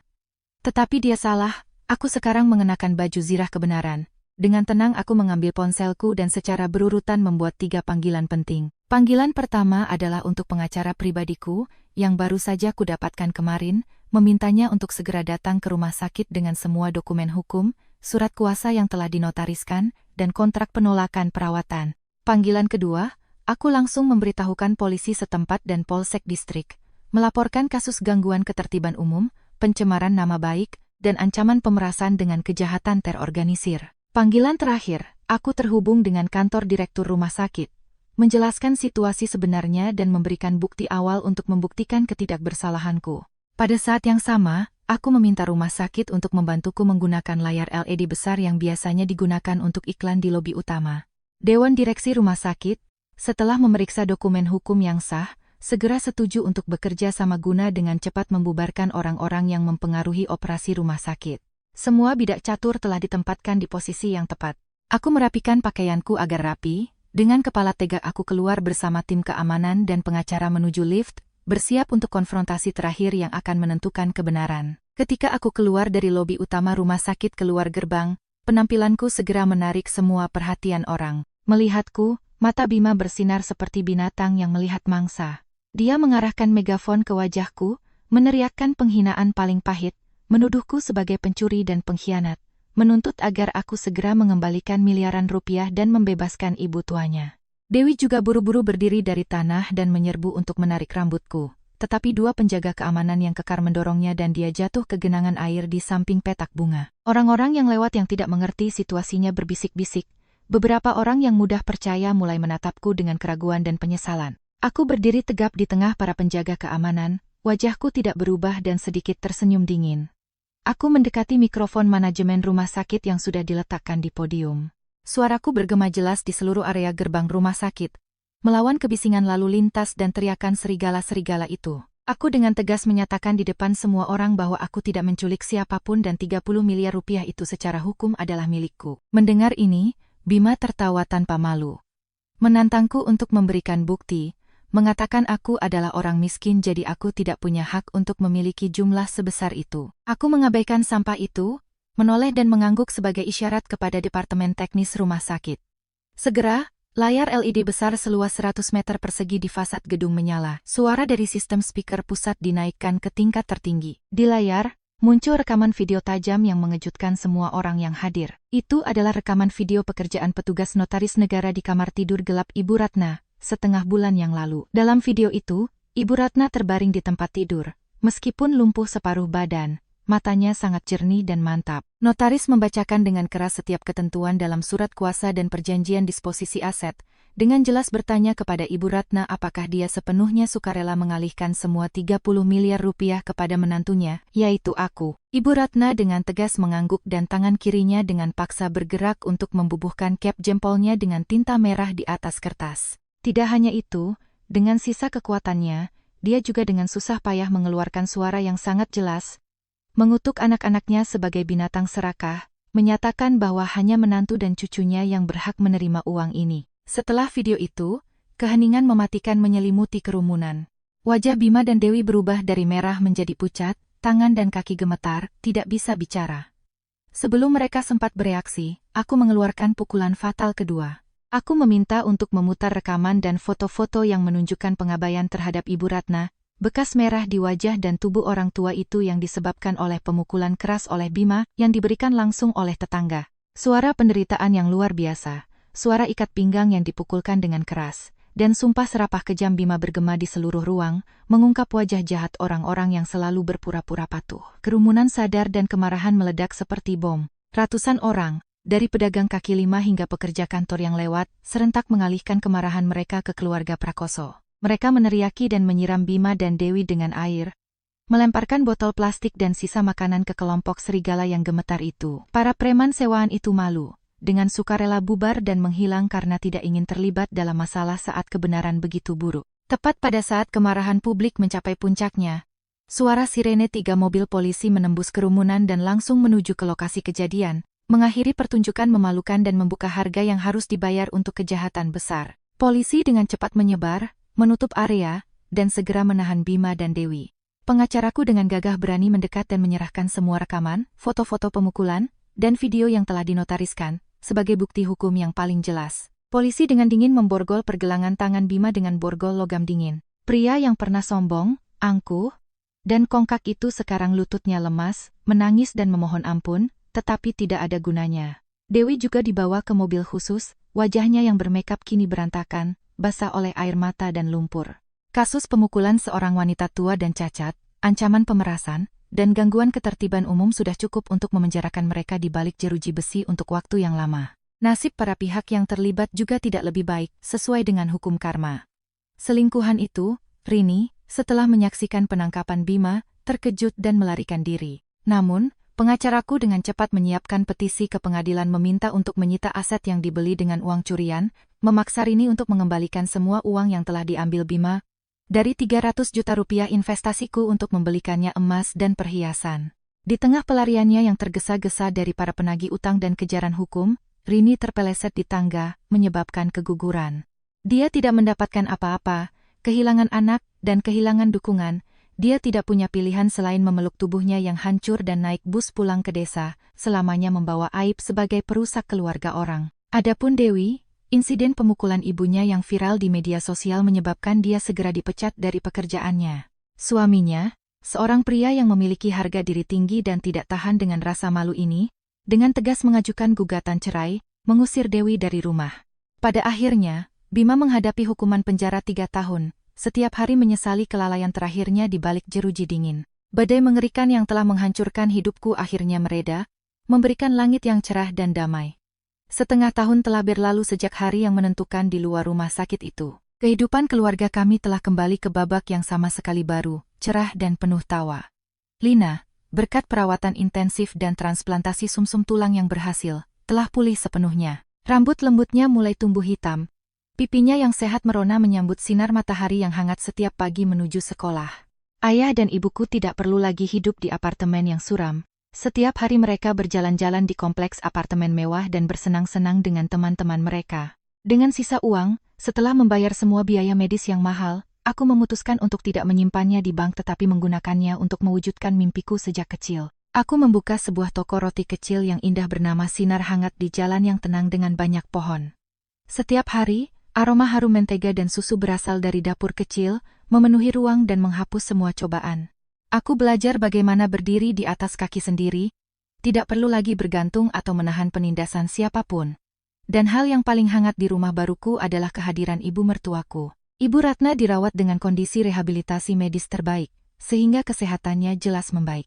[SPEAKER 1] Tetapi dia salah, aku sekarang mengenakan baju zirah kebenaran. Dengan tenang aku mengambil ponselku dan secara berurutan membuat 3 panggilan penting. Panggilan pertama adalah untuk pengacara pribadiku, yang baru saja kudapatkan kemarin, memintanya untuk segera datang ke rumah sakit dengan semua dokumen hukum, surat kuasa yang telah dinotariskan, dan kontrak penolakan perawatan. Panggilan kedua, aku langsung memberitahukan polisi setempat dan polsek distrik, melaporkan kasus gangguan ketertiban umum, pencemaran nama baik, dan ancaman pemerasan dengan kejahatan terorganisir. Panggilan terakhir, aku terhubung dengan kantor direktur rumah sakit, menjelaskan situasi sebenarnya dan memberikan bukti awal untuk membuktikan ketidakbersalahanku. Pada saat yang sama, aku meminta rumah sakit untuk membantuku menggunakan layar LED besar yang biasanya digunakan untuk iklan di lobi utama. Dewan Direksi Rumah Sakit, setelah memeriksa dokumen hukum yang sah, segera setuju untuk bekerja sama guna dengan cepat membubarkan orang-orang yang mempengaruhi operasi rumah sakit. Semua bidak catur telah ditempatkan di posisi yang tepat. Aku merapikan pakaianku agar rapi, dengan kepala tegak aku keluar bersama tim keamanan dan pengacara menuju lift, bersiap untuk konfrontasi terakhir yang akan menentukan kebenaran. Ketika aku keluar dari lobi utama rumah sakit keluar gerbang, Penampilanku segera menarik semua perhatian orang. Melihatku, mata Bima bersinar seperti binatang yang melihat mangsa. Dia mengarahkan megafon ke wajahku, meneriakkan penghinaan paling pahit, menuduhku sebagai pencuri dan pengkhianat, menuntut agar aku segera mengembalikan miliaran rupiah dan membebaskan ibu tuanya. Dewi juga buru-buru berdiri dari tanah dan menyerbu untuk menarik rambutku. Tetapi dua penjaga keamanan yang kekar mendorongnya dan dia jatuh ke genangan air di samping petak bunga. Orang-orang yang lewat yang tidak mengerti situasinya berbisik-bisik. Beberapa orang yang mudah percaya mulai menatapku dengan keraguan dan penyesalan. Aku berdiri tegap di tengah para penjaga keamanan, wajahku tidak berubah dan sedikit tersenyum dingin. Aku mendekati mikrofon manajemen rumah sakit yang sudah diletakkan di podium. Suaraku bergema jelas di seluruh area gerbang rumah sakit, melawan kebisingan lalu lintas dan teriakan serigala-serigala itu. Aku dengan tegas menyatakan di depan semua orang bahwa aku tidak menculik siapapun dan 30 miliar rupiah itu secara hukum adalah milikku. Mendengar ini, Bima tertawa tanpa malu. Menantangku untuk memberikan bukti, mengatakan aku adalah orang miskin jadi aku tidak punya hak untuk memiliki jumlah sebesar itu. Aku mengabaikan sampah itu, menoleh dan mengangguk sebagai isyarat kepada Departemen Teknis Rumah Sakit. Segera, layar LED besar seluas 100 meter persegi di fasad gedung menyala. Suara dari sistem speaker pusat dinaikkan ke tingkat tertinggi. Di layar, muncul rekaman video tajam yang mengejutkan semua orang yang hadir. Itu adalah rekaman video pekerjaan petugas notaris negara di kamar tidur gelap Ibu Ratna, setengah bulan yang lalu. Dalam video itu, Ibu Ratna terbaring di tempat tidur. Meskipun lumpuh separuh badan, matanya sangat jernih dan mantap. Notaris membacakan dengan keras setiap ketentuan dalam surat kuasa dan perjanjian disposisi aset, dengan jelas bertanya kepada Ibu Ratna apakah dia sepenuhnya sukarela mengalihkan semua 30 miliar rupiah kepada menantunya, yaitu aku. Ibu Ratna dengan tegas mengangguk dan tangan kirinya dengan paksa bergerak untuk membubuhkan cap jempolnya dengan tinta merah di atas kertas. Tidak hanya itu, dengan sisa kekuatannya, dia juga dengan susah payah mengeluarkan suara yang sangat jelas, mengutuk anak-anaknya sebagai binatang serakah, menyatakan bahwa hanya menantu dan cucunya yang berhak menerima uang ini. Setelah video itu, keheningan mematikan menyelimuti kerumunan. Wajah Bima dan Dewi berubah dari merah menjadi pucat, tangan dan kaki gemetar, tidak bisa bicara. Sebelum mereka sempat bereaksi, aku mengeluarkan pukulan fatal kedua. Aku meminta untuk memutar rekaman dan foto-foto yang menunjukkan pengabaian terhadap Ibu Ratna, bekas merah di wajah dan tubuh orang tua itu yang disebabkan oleh pemukulan keras oleh Bima yang diberikan langsung oleh tetangga. Suara penderitaan yang luar biasa, suara ikat pinggang yang dipukulkan dengan keras, dan sumpah serapah kejam Bima bergema di seluruh ruang, mengungkap wajah jahat orang-orang yang selalu berpura-pura patuh. Kerumunan sadar dan kemarahan meledak seperti bom. Ratusan orang, dari pedagang kaki lima hingga pekerja kantor yang lewat, serentak mengalihkan kemarahan mereka ke keluarga Prakoso. Mereka meneriaki dan menyiram Bima dan Dewi dengan air, melemparkan botol plastik dan sisa makanan ke kelompok serigala yang gemetar itu. Para preman sewaan itu malu, dengan sukarela bubar dan menghilang karena tidak ingin terlibat dalam masalah saat kebenaran begitu buruk. Tepat pada saat kemarahan publik mencapai puncaknya, suara sirene 3 mobil polisi menembus kerumunan dan langsung menuju ke lokasi kejadian, mengakhiri pertunjukan memalukan dan membuka harga yang harus dibayar untuk kejahatan besar. Polisi dengan cepat menyebar, menutup area, dan segera menahan Bima dan Dewi. Pengacaraku dengan gagah berani mendekat dan menyerahkan semua rekaman, foto-foto pemukulan, dan video yang telah dinotariskan, sebagai bukti hukum yang paling jelas. Polisi dengan dingin memborgol pergelangan tangan Bima dengan borgol logam dingin. Pria yang pernah sombong, angkuh, dan kongkak itu sekarang lututnya lemas, menangis dan memohon ampun, tetapi tidak ada gunanya. Dewi juga dibawa ke mobil khusus, wajahnya yang bermakeup kini berantakan, basah oleh air mata dan lumpur. Kasus pemukulan seorang wanita tua dan cacat, ancaman pemerasan, dan gangguan ketertiban umum sudah cukup untuk memenjarakan mereka di balik jeruji besi untuk waktu yang lama. Nasib para pihak yang terlibat juga tidak lebih baik, sesuai dengan hukum karma. Selingkuhan itu, Rini, setelah menyaksikan penangkapan Bima, terkejut dan melarikan diri. Namun, pengacaraku dengan cepat menyiapkan petisi ke pengadilan meminta untuk menyita aset yang dibeli dengan uang curian, memaksa Rini untuk mengembalikan semua uang yang telah diambil Bima, dari 300 juta rupiah investasiku untuk membelikannya emas dan perhiasan. Di tengah pelariannya yang tergesa-gesa dari para penagih utang dan kejaran hukum, Rini terpeleset di tangga, menyebabkan keguguran. Dia tidak mendapatkan apa-apa, kehilangan anak, dan kehilangan dukungan. Dia tidak punya pilihan selain memeluk tubuhnya yang hancur dan naik bus pulang ke desa, selamanya membawa aib sebagai perusak keluarga orang. Adapun Dewi, insiden pemukulan ibunya yang viral di media sosial menyebabkan dia segera dipecat dari pekerjaannya. Suaminya, seorang pria yang memiliki harga diri tinggi dan tidak tahan dengan rasa malu ini, dengan tegas mengajukan gugatan cerai, mengusir Dewi dari rumah. Pada akhirnya, Bima menghadapi hukuman penjara 3 tahun, setiap hari menyesali kelalaian terakhirnya di balik jeruji dingin. Badai mengerikan yang telah menghancurkan hidupku akhirnya mereda, memberikan langit yang cerah dan damai. Setengah tahun telah berlalu sejak hari yang menentukan di luar rumah sakit itu. Kehidupan keluarga kami telah kembali ke babak yang sama sekali baru, cerah dan penuh tawa. Lina, berkat perawatan intensif dan transplantasi sumsum tulang yang berhasil, telah pulih sepenuhnya. Rambut lembutnya mulai tumbuh hitam. Pipinya yang sehat merona menyambut sinar matahari yang hangat setiap pagi menuju sekolah. Ayah dan ibuku tidak perlu lagi hidup di apartemen yang suram. Setiap hari mereka berjalan-jalan di kompleks apartemen mewah dan bersenang-senang dengan teman-teman mereka. Dengan sisa uang, setelah membayar semua biaya medis yang mahal, aku memutuskan untuk tidak menyimpannya di bank tetapi menggunakannya untuk mewujudkan mimpiku sejak kecil. Aku membuka sebuah toko roti kecil yang indah bernama Sinar Hangat di jalan yang tenang dengan banyak pohon. Setiap hari, aroma harum mentega dan susu berasal dari dapur kecil, memenuhi ruang dan menghapus semua cobaan. Aku belajar bagaimana berdiri di atas kaki sendiri, tidak perlu lagi bergantung atau menahan penindasan siapapun. Dan hal yang paling hangat di rumah baruku adalah kehadiran ibu mertuaku. Ibu Ratna dirawat dengan kondisi rehabilitasi medis terbaik, sehingga kesehatannya jelas membaik.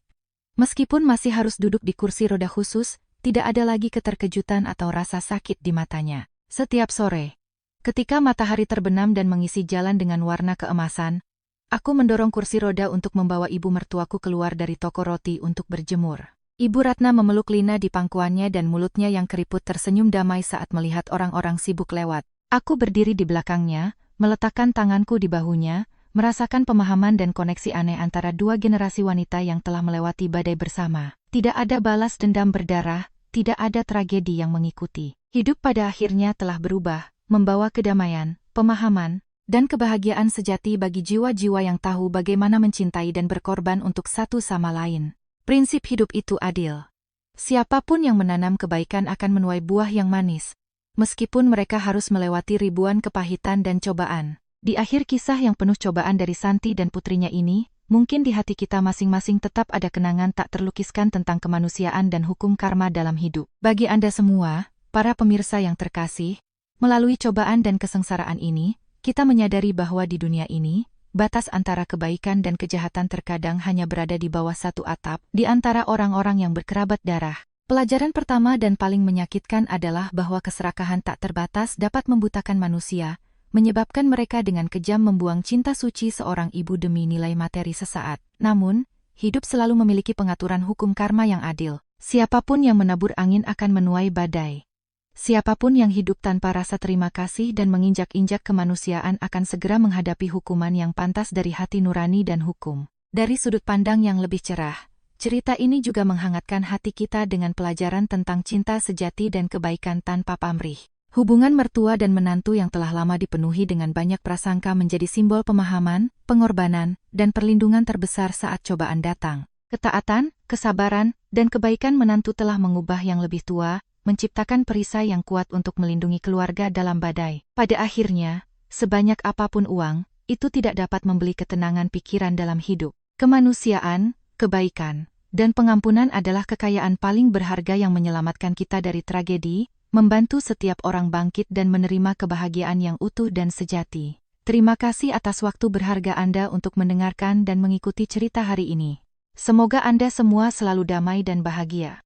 [SPEAKER 1] Meskipun masih harus duduk di kursi roda khusus, tidak ada lagi keterkejutan atau rasa sakit di matanya. Setiap sore, ketika matahari terbenam dan mengisi jalan dengan warna keemasan, aku mendorong kursi roda untuk membawa ibu mertuaku keluar dari toko roti untuk berjemur. Ibu Ratna memeluk Lina di pangkuannya dan mulutnya yang keriput tersenyum damai saat melihat orang-orang sibuk lewat. Aku berdiri di belakangnya, meletakkan tanganku di bahunya, merasakan pemahaman dan koneksi aneh antara dua generasi wanita yang telah melewati badai bersama. Tidak ada balas dendam berdarah, tidak ada tragedi yang mengikuti. Hidup pada akhirnya telah berubah, membawa kedamaian, pemahaman, dan kebahagiaan sejati bagi jiwa-jiwa yang tahu bagaimana mencintai dan berkorban untuk satu sama lain. Prinsip hidup itu adil. Siapapun yang menanam kebaikan akan menuai buah yang manis, meskipun mereka harus melewati ribuan kepahitan dan cobaan. Di akhir kisah yang penuh cobaan dari Santi dan putrinya ini, mungkin di hati kita masing-masing tetap ada kenangan tak terlukiskan tentang kemanusiaan dan hukum karma dalam hidup. Bagi Anda semua, para pemirsa yang terkasih, melalui cobaan dan kesengsaraan ini, kita menyadari bahwa di dunia ini, batas antara kebaikan dan kejahatan terkadang hanya berada di bawah satu atap, di antara orang-orang yang berkerabat darah. Pelajaran pertama dan paling menyakitkan adalah bahwa keserakahan tak terbatas dapat membutakan manusia, menyebabkan mereka dengan kejam membuang cinta suci seorang ibu demi nilai materi sesaat. Namun, hidup selalu memiliki pengaturan hukum karma yang adil. Siapapun yang menabur angin akan menuai badai. Siapapun yang hidup tanpa rasa terima kasih dan menginjak-injak kemanusiaan akan segera menghadapi hukuman yang pantas dari hati nurani dan hukum. Dari sudut pandang yang lebih cerah, cerita ini juga menghangatkan hati kita dengan pelajaran tentang cinta sejati dan kebaikan tanpa pamrih. Hubungan mertua dan menantu yang telah lama dipenuhi dengan banyak prasangka menjadi simbol pemahaman, pengorbanan, dan perlindungan terbesar saat cobaan datang. Ketaatan, kesabaran, dan kebaikan menantu telah mengubah yang lebih tua, menciptakan perisai yang kuat untuk melindungi keluarga dalam badai. Pada akhirnya, sebanyak apapun uang, itu tidak dapat membeli ketenangan pikiran dalam hidup. Kemanusiaan, kebaikan, dan pengampunan adalah kekayaan paling berharga yang menyelamatkan kita dari tragedi, membantu setiap orang bangkit dan menerima kebahagiaan yang utuh dan sejati. Terima kasih atas waktu berharga Anda untuk mendengarkan dan mengikuti cerita hari ini. Semoga Anda semua selalu damai dan bahagia.